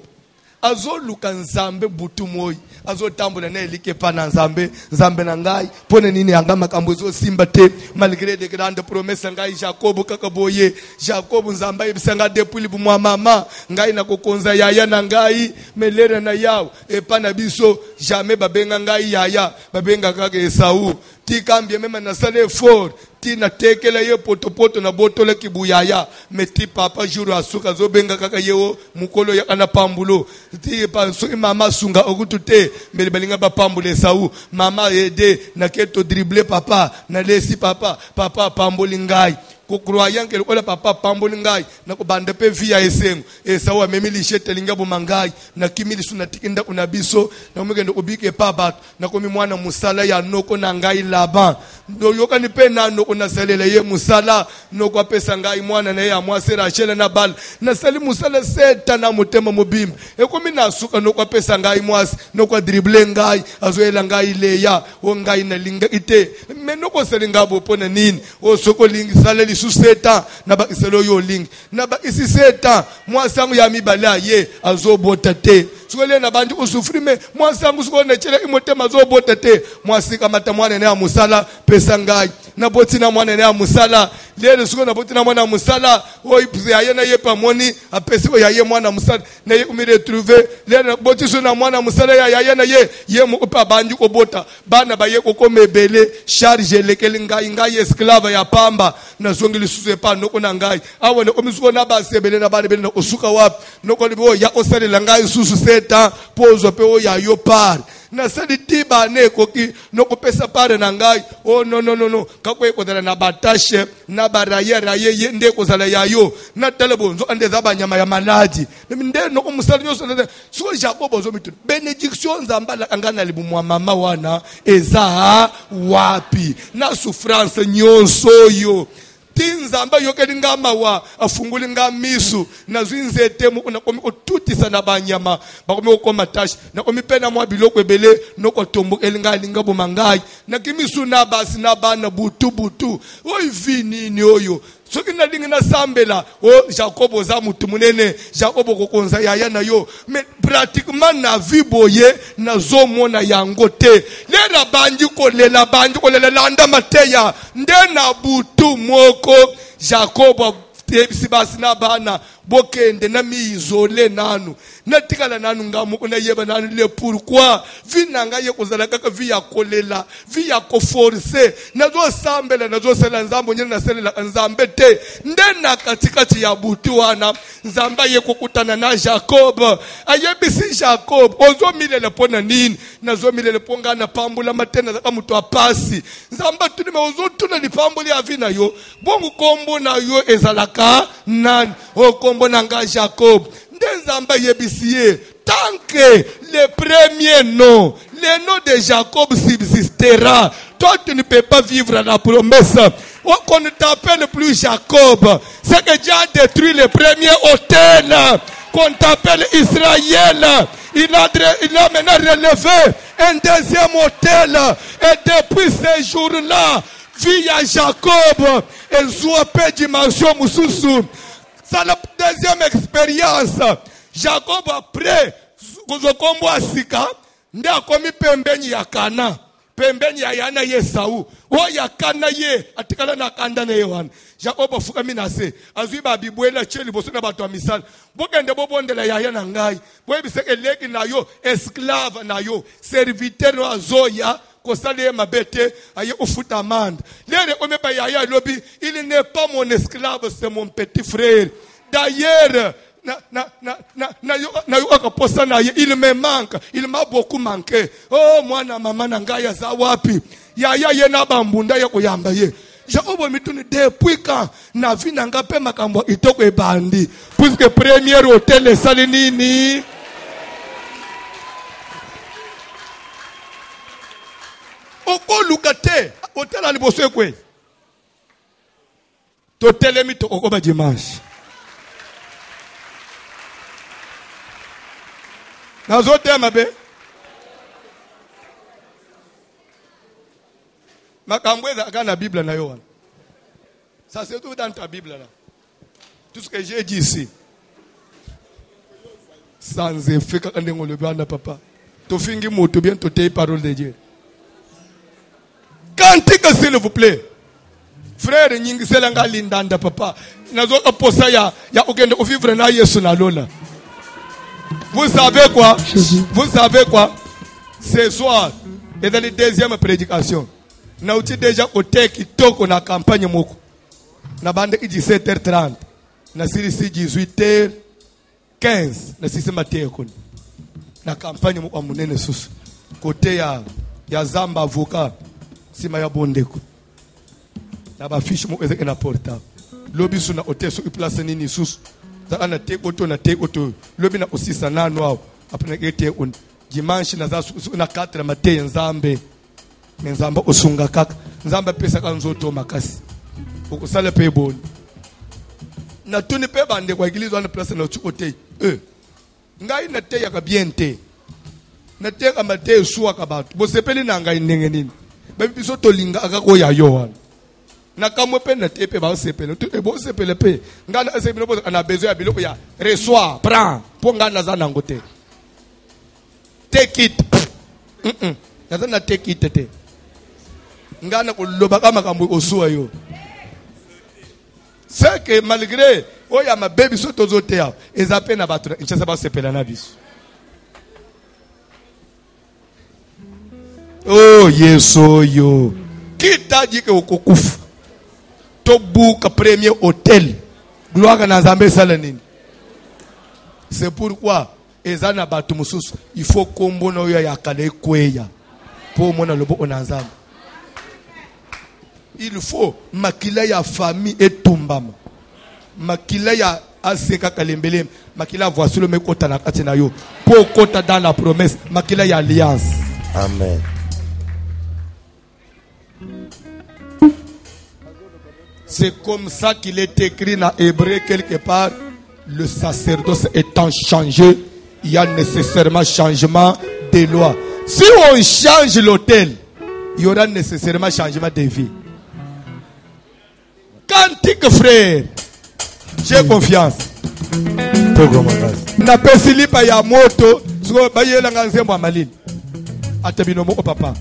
[SPEAKER 1] azo luka Nzambe butu moyi azo tambola na elike pa na Nzambe na ngai pone nini anga makambo zo simba te malgré de grandes promesses ngai Jacob kaka boye Jacob Nzambe ibisanga depuis bu mwa mama ngai na kokonza yaya na ngai melere na yao e pa na biso jamais babenga ngai yaya babenga kaka Esau ti kambie mema na sale fort ti na tekela ye potopoto na botole kibuyaya meti papa juru asuka zo benga kaka yeo mukolo ya kana pambulo ti pa so mama sunga okutute mbele balinga ba pambule Esau mama ede na keto dribbler papa na lesi papa pamboli ngai ko croyant que le papa pamboli ngai na ko bande pe via esengo Esau amemi lishete linga bo mangai na kimili suna tikinda kuna biso na mugendo obike papa na komi mwana musala ya noko na ngai Laban ndo yoka ni pe na noko na salele ye musala noko apesa ngai mwana na ye amwase Rachel na bal na sali musala seta na mutema mobimba e komi na suka noko apesa ngai mwase noko dribble ngai azoela ngai leya o ngai na linga ite me noko selinga bo pona nini o soko lingi saleli su seta na ba iselo yo lingi na ba isi seta mwase yangu ya mibala ye azobota te sukole na bandi usufrime mwase yangu sukone chele imotema azobota te mwase kamata mwana na musala pesa ngai na boti na mwana na musala lelo sukona na boti na mwana musala o ipse ayena ye pamoni apesi o yaye mwana musala na ye umi retrouver lelo boti so na mwana musala ya yayena ye mu pa bandi ko bota bana ba ye ko komebele charge lekeli ngai esclave ya pamba na zongili suse pa noko na ngai awone komisuko na ba sebele na bale bele na osuka wapi noko libo ya osalela ngai susu seta pozo pe o ya yo par na sali tiba ne koki noko pesa pare na ngai oh no kakwe ko dala na batashe na baraye nde ko zala yayo na telebonzo ande za banyama ya maladi nde noko musali nyoso so Jacob zo mitu benediction Nzamba angana libu mwa mama wana eza wapi na souffrance nyonso yo Tinzamba yokelinga mawa afungulinga misu na zwinzete mu na komi otutisa na banyama bakomi okoma tashi na komi pena mwa biloko ebele noko tombo elinga linga bomangai na kimisu na basi na bana butu oy vini ni oyo soki na lingi na sambela o Jacob za mutu munene Jacob kokonza yaya na yo mais pratiquement na vie boye na zomona yango te lera bandi kolela landa mateya nde na butu moko Jacob sibasi na bana bokende na mi izole nanu na tikala nanu ngamu una yeba nanu le pourquoi vinanga ye kozala kaka via kolela via ko forcer nazo sambela nazo sela nzambo nyina naselela nzambe te ndena katikati ya butu wana nzamba ye kokutana na Jacob ayebisi Jacob ozo milele pona nini nazo milele ponga na pambula matena kama mtu apasi nzamba tunime ozo tuna lipambuli avina yo bongo kombo na yo ezalaka nani o kombo nanga Jacob nzamba yebisiye tant que le premier nom le nom de Jacob subsistera toi tu ne peux pas vivre la promesse qu'on ne t'appelle plus Jacob c'est que Dieu a détruit le premier autel qu'on t'appelle Israël il a maintenant relevé un deuxième autel et depuis ce jour-là via Jacob elle joue peu dimension mususu. C'est la deuxième expérience. Jacob après, kuzokombo asika, nde akomi pembeni ya Kana. Pembeni ya yana Yesau. O ya Kana ye, atikala na kanda na Yohana. Jacob afuka minase. Azui ba bibwela cheli boso na bato wa misali. Bokende bobondela ya yana ngai. Boye biseke leki na yo, esclave na yo, serviteur no azoya. Kosale mabete aye ufuta amande. Lere omepa yaya lobi, il n'est pas mon esclave, c'est mon petit frère. D'ailleurs, il me manque, il m'a beaucoup manqué. Oh moi na mama na ngaya za wapi. Yaya ye na bambunda ya koyamba ye. Jaobo mituni depuis quand na vi na ngape makambo itoko ebandi. Puisque premier hôtel sali nini? Oko lukate hotel aliboso ekwe to telemi to oko ba dimanche nazo tema be makambweza kana Bible na yo wana ça c'est tout dans ta Bible là tout ce que j'ai dit ici sans effet quand on le bana papa to fingi moto bien to te parole de Dieu. Cantique s'il vous plaît. Frère nyingi selanga lindanda papa. Nazo oposa ya okende vivre na Yesu na lola. Vous savez quoi? Vous savez quoi? Ce soir et dans la deuxième prédication. Na uti déjà côté kitoko na campagne moko. Na bande 17h30. Na sirisi 18h15 na sisi mateo kon. Na campagne moko munene susu. Côté ya Zamba avocat. Sima ya bondeko na ba fiche mo ezeke na portable lobi suna oteso iplace nini sus za ana te oto na te oto lobi na osisa nanu awo apena gete on dimanche na za na 4 mateye nzambe osunga kaka nzambe pesa kanzoto makasi okusala pe boni na tuni pe bande kwa igilizo na place na ote ngai na te ya ka biente na te ka mate suwa ka batho bo sepeli na ngai ndenge nini baby so tolinga akako ya yo na kamwe pe na tepe ba sepele to ebo sepele pe ngana sepele bo na besoin ya biloko ya reçoit prend po ngana za nangote take it na take it te ngana ko loba kama kamwe osuwa yo c'est que malgré oya ma baby so tozote ya ezape na batu nchasa ba sepele na biso. Oh Yesu yo. Qui t'a dit que okokufa? To book premier hôtel. Gloire na Nzambe salanini. C'est pourquoi ezana batu mususu il faut kombo na yo ya kale kweya. Pour mona lobo onanzamba. Il faut makila ya famille etumbama. Makila ya aseka kalembele, makila voici le mekota na katina yo. Pour kota dans la promesse, makila ya alliance.
[SPEAKER 3] Amen.
[SPEAKER 1] C'est comme ça qu'il est écrit dans Hébreu quelque part. Le sacerdoce étant changé, il y a nécessairement changement des lois. Si on change l'autel, il y aura nécessairement changement de vie. Cantique frère, j'ai confiance. Na pesili pa ya moto, so bayela nganzembo amalini. Atabino mo papa.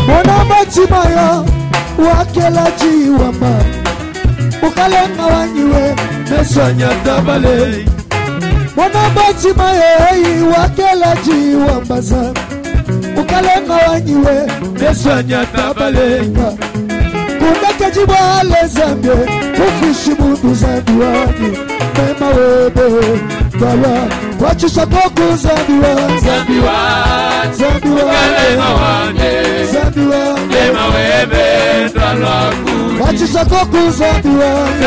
[SPEAKER 3] Mwana batimaya wakela jiwamba ukalenga wanyiwe meswanya tabale. Mwana batimaya wakela jiwamba za ukalenga wanyiwe meswanya tabale. Kundeke jibwale zambe ufishi mundu zambiwani mema webe kala wachisha koku zambiwani zambiwani ukalenga wanye mema webe kala wachisha koku zambiwani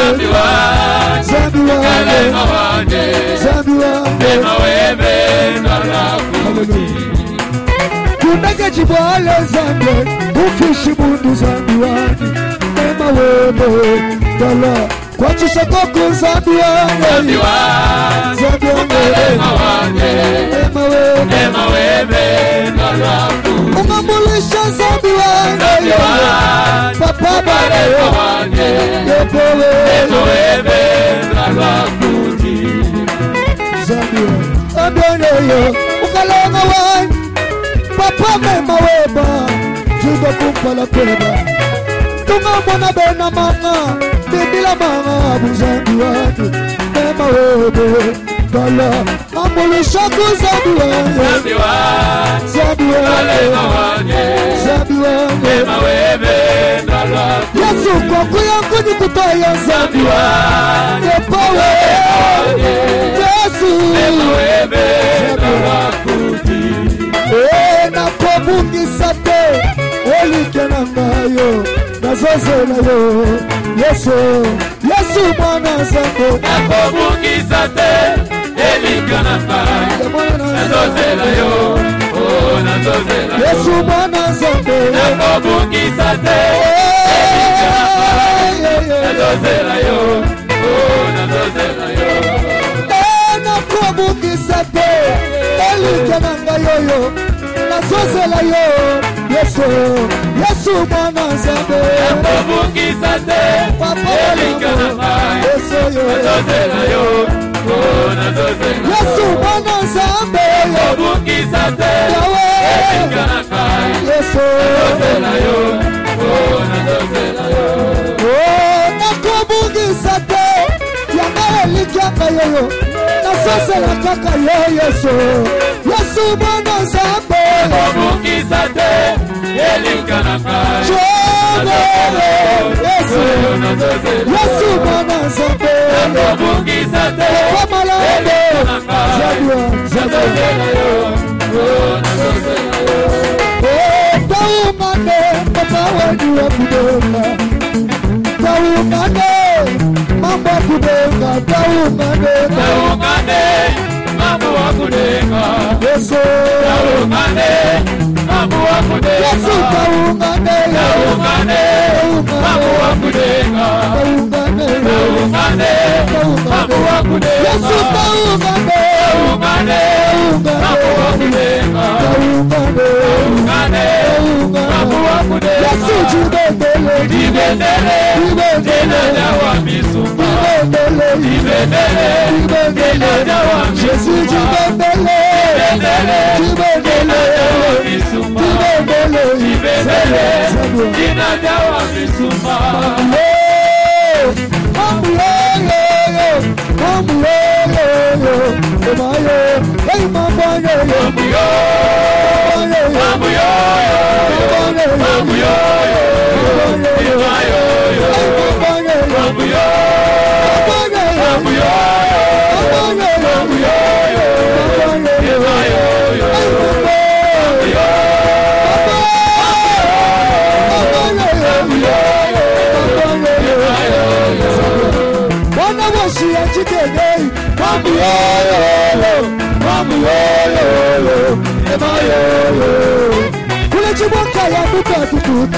[SPEAKER 3] ukalenga wanye mema webe kala kundeke jibwale zambe ufishi mundu zambiwani mema webe kala wachisha koku zambiwani mema webe kala umamulisha zambiwani papa bale mema webe kala zambiwani ukalenga wani papa mema weba judo kumpala kweba tunga mwana bena manga bibila manga buzambi watu mema webe kala amulisha kuzambi watu mema webe kala Yesu kwa kuyangu ni kutoya zambi watu Yesu mema webe kala na kobungi sate olike nangayo nazozela yo Yesu mwana zango
[SPEAKER 4] na kobungi sate olike nangayo nazozela yo
[SPEAKER 3] Yesu mwana zango
[SPEAKER 4] na kobungi sate olike nangayo nazozela yo
[SPEAKER 3] na kobungi sate olike nangayo nazozela yo Yesu mwana zambe
[SPEAKER 4] nakobungisa te elika nangayo nazozela yo
[SPEAKER 3] Yesu mwana zambe
[SPEAKER 4] nakobungisa te elika nangayo nazozela yo
[SPEAKER 3] nakobungisa te yanga elika nangayo nazozela kaka yo Yesu mwana zambe
[SPEAKER 4] nakobungisa te elika nangayo
[SPEAKER 3] Yesu mwana zambe
[SPEAKER 4] nakobungisa te elika nangayo nazozela yo
[SPEAKER 3] taumane mama wenu wa kudenga taumane mama kudenga taumane
[SPEAKER 4] mambo wa kudenga
[SPEAKER 3] Yesu
[SPEAKER 4] taumane mambo wa kudenga
[SPEAKER 3] Yesu taumane
[SPEAKER 4] mambo wa kudenga mambo wa kudenga
[SPEAKER 3] Yesu taumane
[SPEAKER 4] mambo wa kudenga mambo wa kudenga
[SPEAKER 3] Yesu
[SPEAKER 4] jibendele wa misumba jibendele wa
[SPEAKER 3] Yesu jibendele
[SPEAKER 4] wa misumba jibendele wa misumba
[SPEAKER 3] kule chiboka ya duka tutu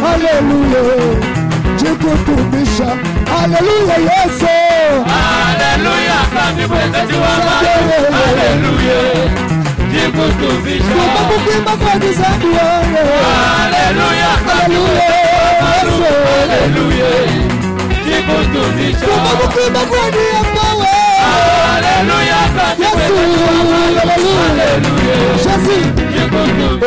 [SPEAKER 3] Hallelujah, nikutumisha. Haleluya Yesu.
[SPEAKER 4] Haleluya kandi mwenzi wangu. Haleluya. Nikutumisha.
[SPEAKER 3] Kuimba kwa dhambi wangu.
[SPEAKER 4] Haleluya kandi
[SPEAKER 3] Haleluya Yesu.
[SPEAKER 4] Haleluya. Nikutumisha.
[SPEAKER 3] Kuimba kwa dhambi wangu.
[SPEAKER 4] Haleluya kandi
[SPEAKER 3] Yesu.
[SPEAKER 4] Haleluya.
[SPEAKER 3] Yesu.
[SPEAKER 4] Nikutumisha.
[SPEAKER 3] Oh,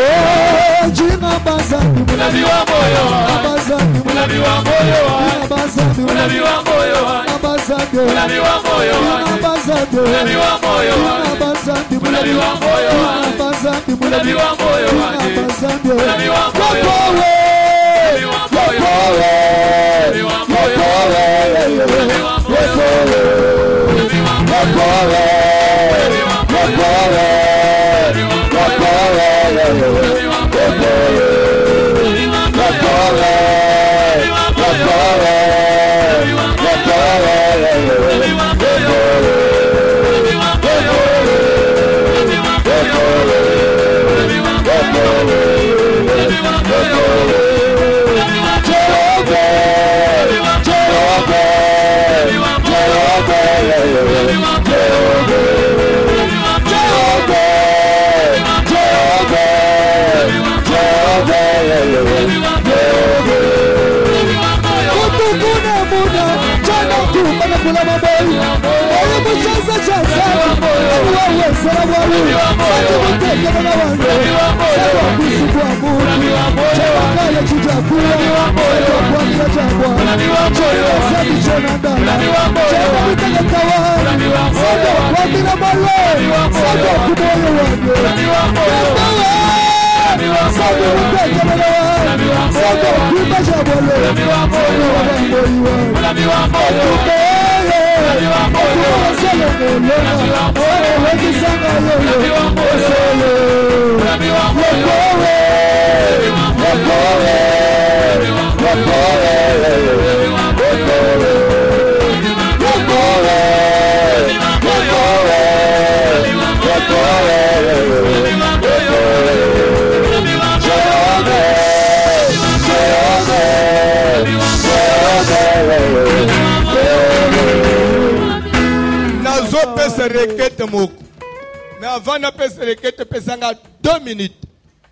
[SPEAKER 3] jina bazani.
[SPEAKER 4] Unabii wa moyo wangu.
[SPEAKER 3] Bazani.
[SPEAKER 4] Unabii wa moyo wangu.
[SPEAKER 3] Bazani.
[SPEAKER 4] Unabii wa moyo wangu.
[SPEAKER 3] Bazani.
[SPEAKER 4] Unabii wa moyo wangu.
[SPEAKER 3] Bazani.
[SPEAKER 4] Unabii wa moyo wangu.
[SPEAKER 3] Bazani.
[SPEAKER 4] Unabii wa moyo wangu.
[SPEAKER 3] Bazani.
[SPEAKER 4] Unabii wa moyo wangu.
[SPEAKER 3] Bazani.
[SPEAKER 4] Unabii wa moyo wangu.
[SPEAKER 3] Wewe.
[SPEAKER 4] Unabii wa moyo wangu. Unabii wa moyo wangu. Unabii wa moyo wangu. Unabii wa moyo
[SPEAKER 1] mais avant na pesa rekete pesanga 2 minutes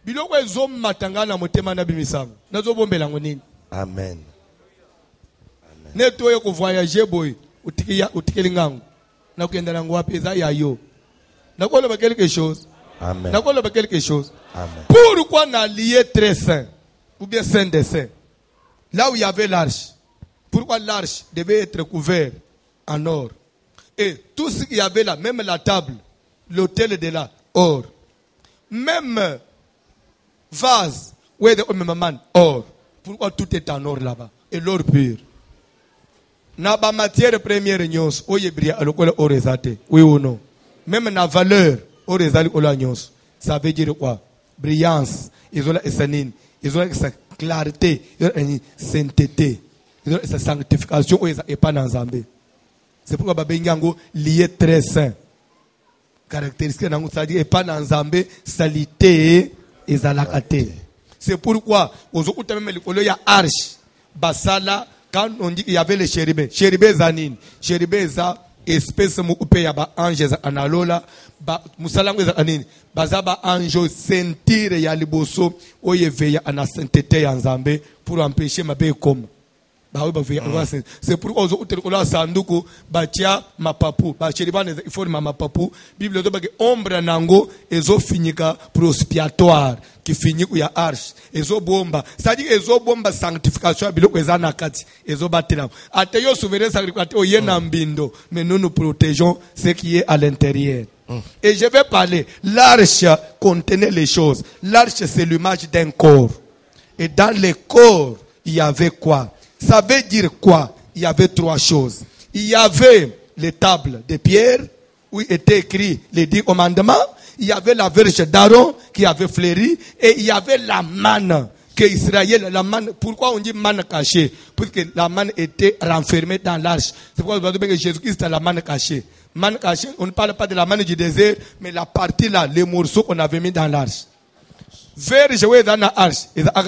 [SPEAKER 1] biloko ezomatanga na motema na bimisango nazobombela ngo nini.
[SPEAKER 5] Amen.
[SPEAKER 1] Neto yo ko voyager boy utikeli ngango na kuyenda nango wapi eza yayo nakoloba quelque chose.
[SPEAKER 5] Amen.
[SPEAKER 1] Nakoloba quelque chose.
[SPEAKER 5] Amen.
[SPEAKER 1] Pourquoi na lié très saint ou bien saint des saints là où il y avait l'arche, pourquoi l'arche devait être couvert en or et tout ce qu'il y avait là, même la table, l'autel de là, or, même vase, où est le maman, or. Pourquoi tout est en or là-bas? Et l'or pur. Na ba matière première nyos, oyebria alokola or ezate. Oui ou non? Même na valeur, or ezali ola nyos. Ça veut dire quoi? Brillance, isola esanine, isola sa clarté, isola sainteté, isola sa sanctification, oza epa na Nzambe. C'est pourquoi babengango lié très saint. Caractéristique nango ça dit epa na Nzambe salité ezalakate. C'est pourquoi ozo utame likolo ya arche basala quand on dit qu'il y avait les chérubins. Chérubins zanine, chérubins za espèce mu upe ya ba ange za analola ba musalango za anine. Baza ba ange sentir ya liboso oyeveya ana sainteté ya Nzambe pour empêcher mabe comme. C'est pourquoi aux autres sanduku batia mapapu bachiribane il faut mapapu Bible do bage ombre nango ezo finika prospiatoire qui finit ya arche ezo bomba c'est-à-dire ezo bomba sanctification biloko ezana kati ezo batela ateyo souverain sacrificateur oyena mbindo mais nous nous protégeons ce qui est à l'intérieur. Et je vais parler, l'arche contenait les choses. L'arche c'est l'image d'un corps et dans le corps il y avait quoi? Ça veut dire quoi? Il y avait 3 choses. Il y avait les tables de pierre où étaient écrits les 10 commandements. Il y avait la verge d'Aaron qui avait fleuri. Et il y avait la manne que Israël, la manne, pourquoi on dit manne cachée? Parce que la manne était renfermée dans l'arche. C'est pourquoi on dit que Jésus-Christ est la manne cachée. Manne cachée, on ne parle pas de la manne du désert, mais la partie là, les morceaux qu'on avait mis dans l'arche. Verge, oui, dans l'arche, et ça,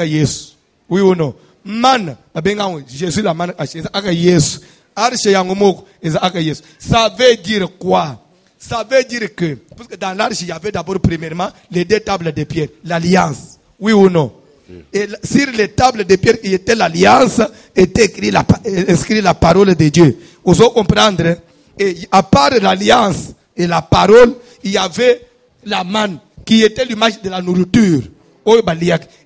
[SPEAKER 1] oui ou non? man abenga Jésus la man aka Yesu arche yango moko aka Yesu. Ça veut dire quoi? Ça veut dire que parce que dans l'arche il y avait d'abord premièrement les deux tables de pierre, l'alliance. Oui ou non? Et sur les tables de pierre qui était l'alliance était écrit la parole de Dieu. Vous allez comprendre? Et à part l'alliance et la parole, il y avait la manne qui était l'image de la nourriture.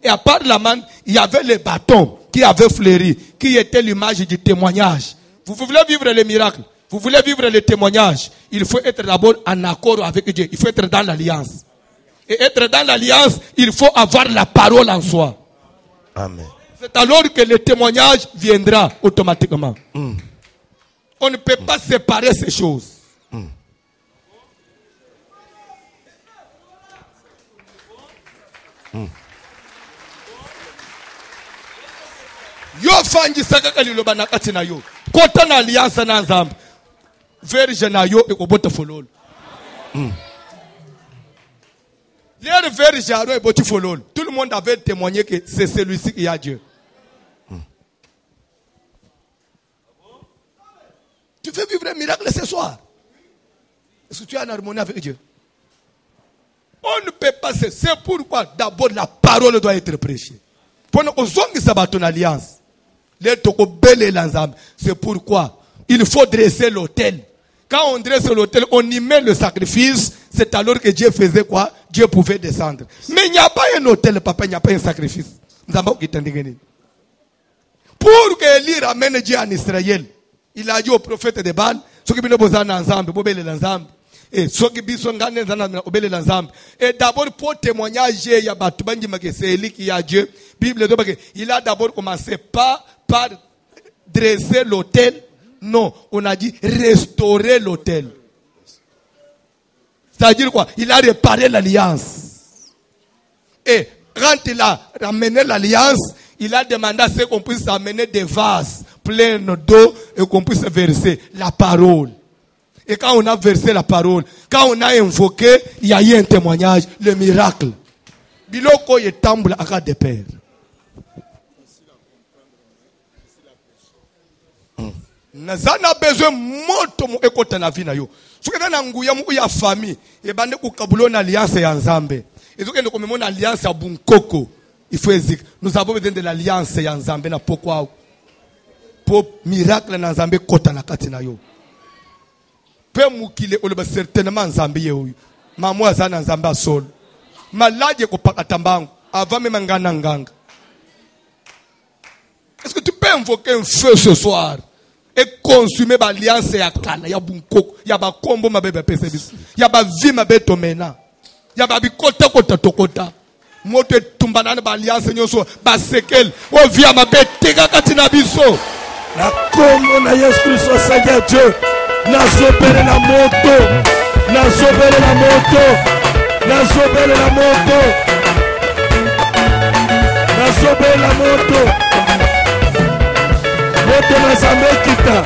[SPEAKER 1] Et à part la manne, il y avait les bâtons qui avaient fleuri, qui était l'image du témoignage. Vous voulez vivre les miracles, vous voulez vivre les témoignages, il faut être d'abord en accord avec Dieu, il faut être dans l'alliance. Et être dans l'alliance, il faut avoir la parole en soi.
[SPEAKER 5] Amen.
[SPEAKER 1] C'est alors que le témoignage viendra automatiquement. On ne peut pas séparer ces choses. Yo fanji saka liloba na kati na yo. Kota na alliance na nzambe. Verge na yo ekobota fololo. Les verges aro eboti fololo. Tout le monde avait témoigné que c'est celui-ci qui a Dieu. Tu veux vivre un miracle ce soir? Est-ce que tu es en harmonie avec Dieu? On ne peut pas. C'est pourquoi d'abord la parole doit être prêchée. C'est pourquoi il faut dresser l'autel. Quand on dresse l'autel, on y met le sacrifice. C'est alors que Dieu faisait quoi? Dieu pouvait descendre. Mais il n'y a pas un autel, papa, il n'y a pas un sacrifice. Pour que Élie ramène Dieu en Israël, il a dit au prophète de Baal, et d'abord pour témoigner, c'est Élie qui a Dieu. Bible, il a d'abord commencé pas par dresser l'autel. Non, on a dit restaurer l'autel. C'est-à-dire quoi? Il a réparé l'alliance. Et quand il a ramené l'alliance, il a demandé à ce qu'on puisse amener des vases pleins d'eau et qu'on puisse verser la parole. Et quand on a versé la parole, quand on a invoqué, il y a eu un témoignage, le miracle. Biloko est temble à des pères. Nazana besoin moto mu ekota na vie na yo. Soki na nguya mu ya famille e bande ku kabulo na alliance ya Nzambe. Ezoke ndeko memo na alliance ya Bunkoko. Il faut ezik. Nous avons besoin de l'alliance ya Nzambe na pourquoi pour miracle na Nzambe kota na kati na yo. Pe mukile oloba certainement Nzambe ye oyo. Mamwa za na Nzambe asol. Malade ko pakata mbangu avant même ngana nganga. Est-ce que tu peux invoquer un feu ce soir? Et consumer l'alliance ya kana ya Bunkoko ya ba kombo mabebe pese biso ya ba vie mabeto mena ya ba bikota kota tokota moto tumbana na alliance nyoso ba sekel o via mabete kati na biso
[SPEAKER 5] na kombo na Yesu Kristo Seigneur Dieu na sobele la moto na sobele la moto na sobele la moto na sobele la moto moto na Nzambe kita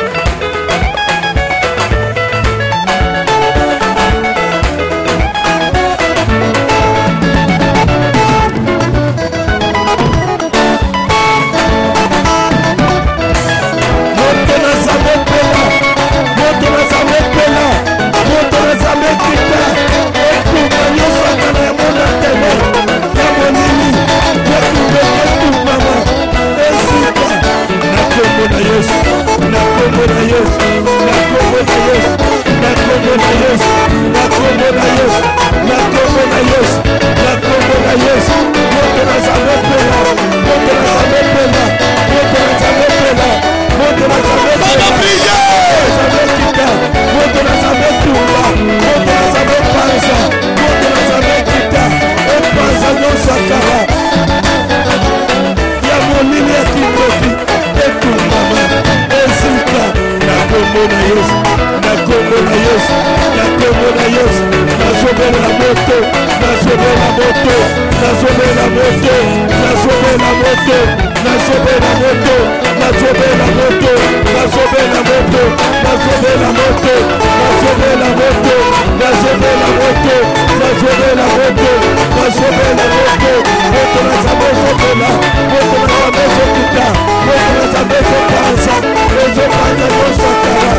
[SPEAKER 5] moto na Nzambe pela moto na Nzambe pela moto na Nzambe kita ekuba nyonso akana ya mona tele ya monini ekuba mama esika na kombo na Yesu na kombo na Yesu na kombo na Yesu na kombo na Yesu na kombo na Yesu na kombo na Yesu na kombo na Yesu moto na Nzambe pela moto na Nzambe pela moto na Nzambe pela moto na Nzambe pela Nzambe kita moto na Nzambe tumba moto na Nzambe panza moto na Nzambe kita epanza nyonso akara ya monini ya kikofi etumbama esika na kombo na Yesu na kombo na Yesu na kombo na Yesu na sobela moto na sobela moto na sobela moto na sobela moto na sobela moto na sobela moto na sobela moto na sobela moto na sobela moto na sobela moto na sobela moto na sobela moto moto na Nzambe sobela moto na Nzambe sokita Pesa Yosakara,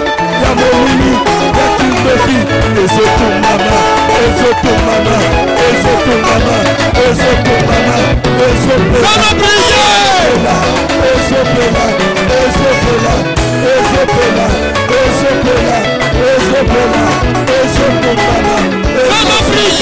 [SPEAKER 5] Yamolini, Yakibebi, Ezotumama, Ezotumama, Ezotumama, Ezotumama, Ezopela, Ezopela, Ezopela, Ezopela, Ezopela, Ezopela, Ezotumama, Ezopela,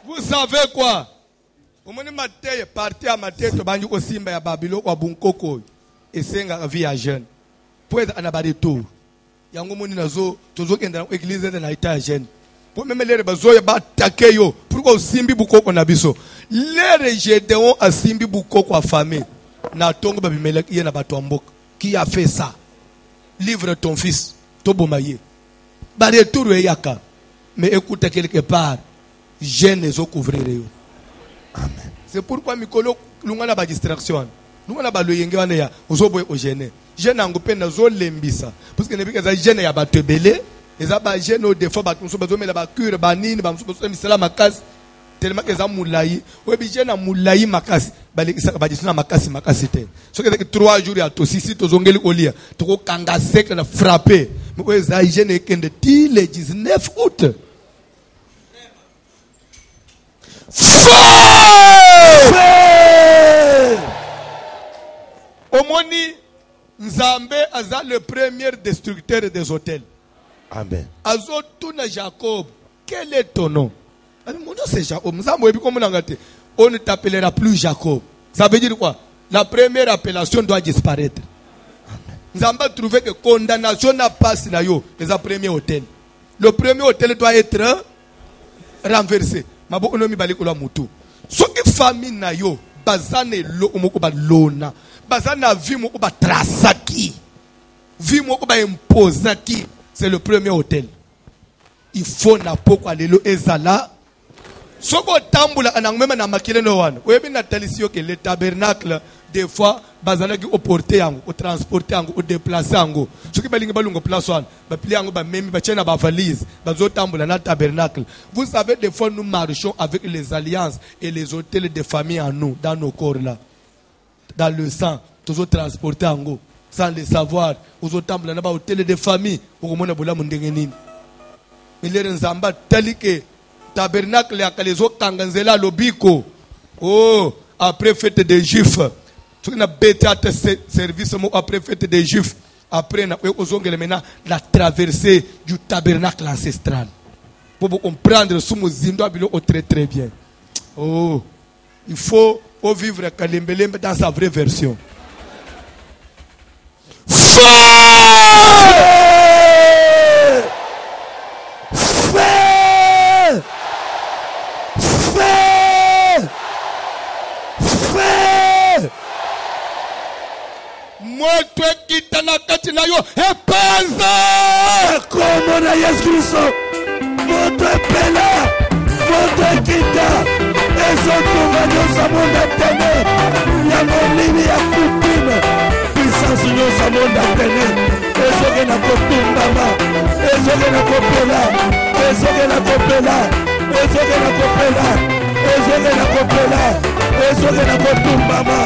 [SPEAKER 1] Vous savez quoi? Omoni mateye parti à mateto banju ko simba ya babilo kwa bunkoko esenga via jeune. Poeza anabade tour. Yango moni nazo tozokenda na église na ita jeune. Po même les bazoya ba takeyo pourquoi osimbi bukoko na biso. Les Gédéon asimbi bukoko a famille. Na tongo babimela kiye na bato mboka. Qui a fait ça? Livre ton fils. Tobomaye. Ba retour yaka. Mais écoute quelque part, jeune les couvrir. Amen. C'est pourquoi Mikolo lungana ba distraction. Lungana ba loyenge wana ya ozoboye o jeune. Jeune angope na zo lembisa. Parce que nebika za jeune ya batebele, eza ba jeune au défaut ba tunso ba zomela ba cure ba nini ba muso ba misala makasi. Tellement que za mulai, obi jeune mulai makasi, ba le isaka ba disuna makasi te. So que 3 jours ya to sisi to zongeli olia, to ko kanga sec na frapper. Mais za jeune kende ti le 19 août. Omoni Nzambe aza le premier destructeur des hôtels.
[SPEAKER 5] Amen.
[SPEAKER 1] Azo tuna Jacob, quel est ton nom? Mon nom c'est Jacob. On ne t'appellera plus Jacob. Ça veut dire quoi? La première appellation doit disparaître. Nzambe a trouvé que condamnation n'a pas na yo, les premier hôtel. Le premier hôtel doit être renversé. Mabo onomi bali kula mutu. Soki famille na yo bazane lo omoko ba lona. Bazana vie moko ba trasaki. Vie moko ba imposaki. C'est le premier hôtel. Il faut na poko alelo ezala. Soko tambula anangmema na makile no wana. Oyebi na talisio ke le tabernacle des fois bazala ki oporter yango, o transporter yango, o déplacer yango. Soki balingi balungo place wana, ba pli yango ba memi ba chena ba valise, bazo tambula na tabernacle. Vous savez des fois nous marchons avec les alliances et les hôtels de famille en nous, dans nos corps là. Dans le sang, toujours transporter yango sans le savoir. Ozo tambula na ba hôtel de famille, okomona bola mundenge nini. Milere nzamba talike tabernacle ya kalezo kanganzela lobiko. Oh, après fête des Juifs. Tu n'as pas service après fête des Juifs. Après, maintenant la traversée du tabernacle ancestral. Pour comprendre ce que très très bien. Oh, il faut vivre Kalembelem dans sa vraie version. Moto kitana kati na yo epanza
[SPEAKER 5] como na Yesu Kristo moto epela moto kita ezo tunganyo samonda tene ya molimi ya kupima puissance nyo samonda tene ezo ke na kotumbama ezo ke na kopela ezo ke na kopela ezo ke na kopela ezo ke na kopela ezo ke na kotumbama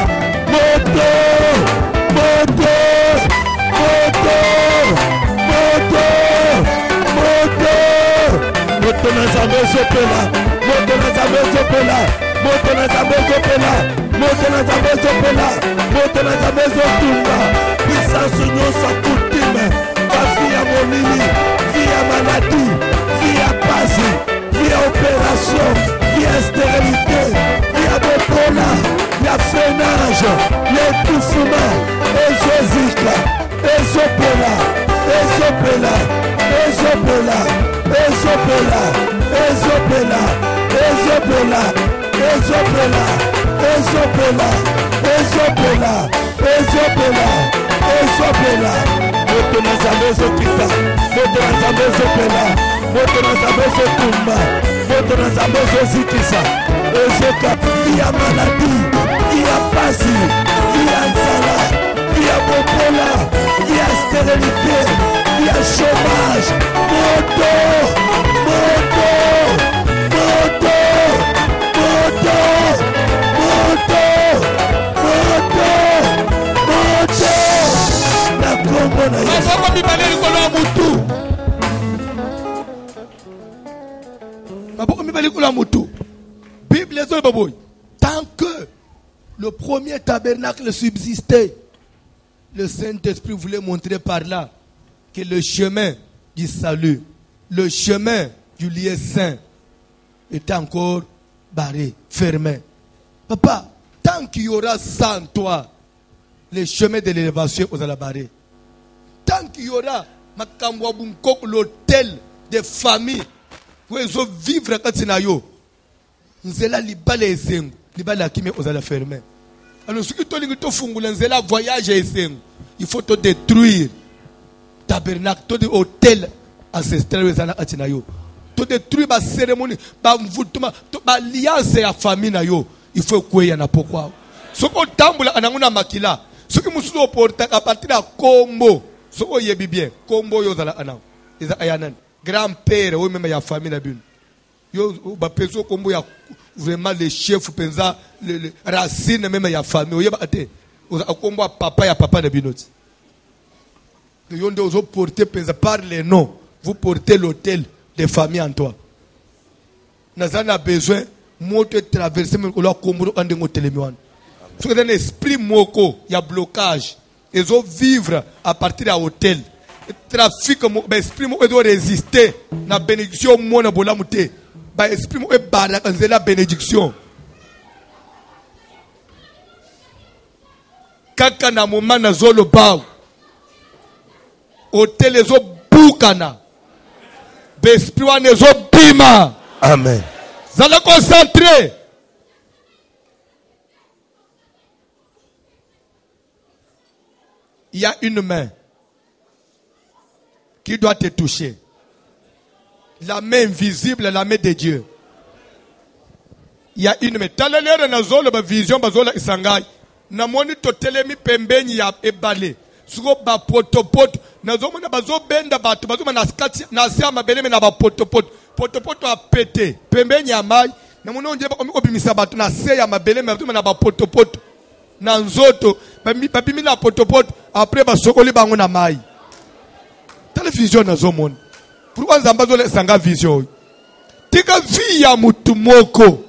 [SPEAKER 5] moto moto moto moto moto moto na Nzambe ezopela moto na Nzambe ezopela moto na Nzambe ezopela moto na Nzambe ezopela moto na Nzambe ezotunga puissance nyonso akutime bavi ya molili vi ya maladi vi ya pasi vi ya opération vi ya stérilité vi ya bokola ya freinage l'étouffement ezozika ezopela ezopela ezopela ezopela ezopela ezopela ezopela ezopela ezopela ezopela ezopela moto na nzambe ezokita moto na nzambe ezopela moto na nzambe ezotumba moto na nzambe ezozikisa ezoka via maladi via pasi via nzala via bokola via stérilité via chômage moto moto moto moto moto moto moto na kombo na Yesu
[SPEAKER 1] maboko mibale likolo ya mutu maboko mibale likolo ya mutu Bible ezoloba boye tant que le premier tabernacle subsistait, le Saint-Esprit voulait montrer par là que le chemin du salut, le chemin du lieu saint était encore barré, fermé. Papa, tant qu'il y aura ça en toi, le chemin de l'élévation aux la barré. Tant qu'il y aura l'hôtel des familles où ils vont vivre quand ils sont nzela libala esengo libala kimi ozala fermé. Alors ce qui te dit to fungula nzela voyage esengo, il faut te détruire tabernacle, to hôtel ancestral ezana atina yo. To détruire ba cérémonie, ba mvutuma, ba alliance ya famille na yo. Il faut kweya na pourquoi. Ce qu'on tambula ananguna makila, ce qui musu oporta à partir de kombo, ce qu'on yebi bien, kombo yo zala anang. Eza ayanan grand-père ou même ya famille na bin. Yo ba peso kombo ya vraiment les chefs penza le racine même ya famille oyeba ate oza kombo papa ya papa na binoti yo ndo ozo porter penza par les noms vous portez l'hôtel des familles en toi nazana besoin moto traverser même ko kombo ande ngotelemi wana so que un esprit moko ya blocage ezo vivre à partir de hôtel trafic mo esprit moko doit résister na bénédiction mona bolamu te ba esprit mo e baraka nzela bénédiction kaka na moment na zolo ba hôtel ezo bukana ba esprit wana ezo bima.
[SPEAKER 5] Amen.
[SPEAKER 1] Zala concentré. Il y a une main qui doit te toucher. La main invisible, la main de Dieu. Il y a une main. Talalere na zolo ba vision ba zola isangai. Na moni to telemi pembeni ya ebale. Suko ba potopoto. Na zomo na bazo benda batu. Bazo na skati na siama beleme na ba potopoto. Potopoto a pété. Pembeni ya mai. Na moni onje ba komiko bimisa batu na se ya mabeleme bazo na ba potopoto. Na nzoto. Babimi na potopoto. Après ba sokoli bango na mai. Télévision na zomoni. Pourquoi nzamba zole sanga vision? Tika vi ya mutu moko.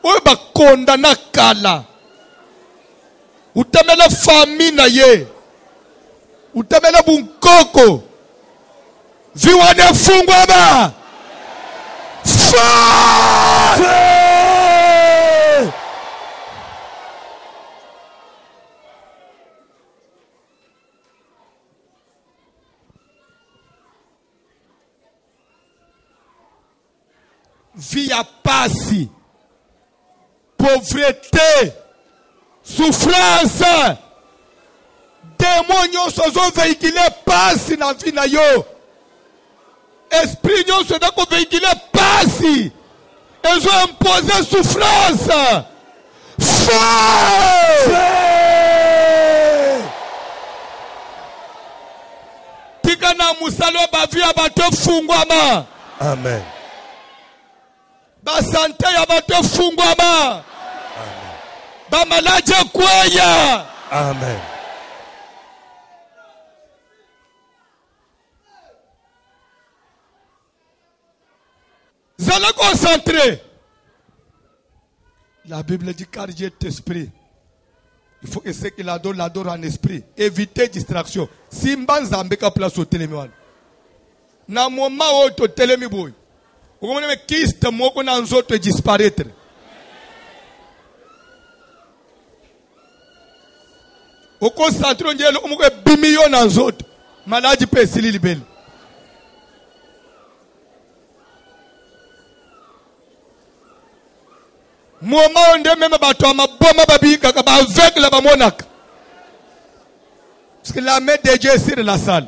[SPEAKER 1] Oye ba konda na kala. Utamela famille na ye. Utamela bunkoko. Vi wane fungwa ba. Fire! Vie à passi, pauvreté, souffrance, démons sont véhiculés passi dans la vie na yo. Esprit sont véhiculés passi. Ils ont imposé souffrance. Feu! Tikana musalo ba vie à bateau fungwama.
[SPEAKER 5] Amen.
[SPEAKER 1] Ba santé ya bato fungwama. Ba malaje kweya.
[SPEAKER 5] Amen.
[SPEAKER 1] Zala concentré. La Bible dit car Dieu est esprit. Il faut que ceux qui l'adorent en esprit. Évitez distraction. Si mbanzambe ka place au télémiwan. Na moment où to télémi boy. Vous comprenez que Christ moko na nzoto disparaître. Au concentré on dit le moko bimiyo na nzoto. Maladi pe sili libeli. Moment on dit même bato ma boma babi kaka ba aveugle ba monaka. Parce que la main de Dieu est sur la salle.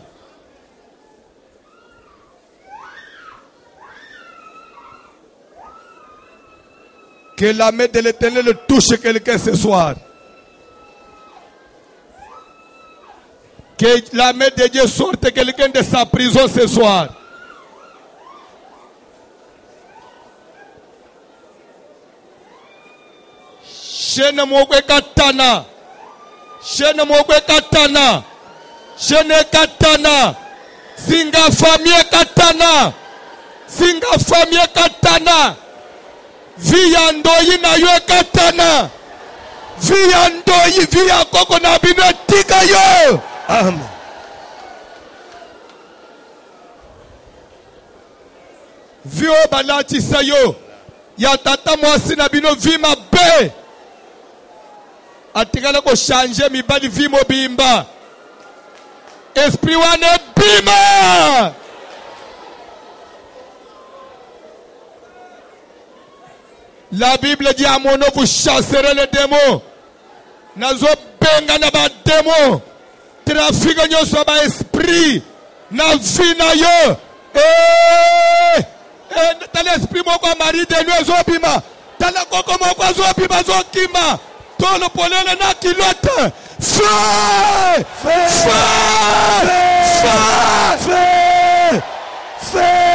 [SPEAKER 1] Que la main de l'Éternel touche quelqu'un ce soir. Que la main de Dieu sorte quelqu'un de sa prison ce soir. Shene mokwe katana. Shene mokwe katana. Shene katana. Singa famille katana. Singa famille katana. Via ndoyi na yo katana. Via ndoyi via koko na bino tika yo.
[SPEAKER 5] Amen.
[SPEAKER 1] Vio balati sayo. Ya tata mwasi na bino vima be. Atikala ko changer mi bali vimo bimba. Esprit wane bima. La Bible dit à mon nom, vous chasserez les démons. Nazo benga na ba démons. Trafic nyoso ba esprit. Na vie na yo. T'as l'esprit moko mari de nous zobima. T'as la koko moko zobima zokima. Tout le polele na kilote. Feu!
[SPEAKER 5] Feu!
[SPEAKER 1] Feu!
[SPEAKER 5] Feu! Feu!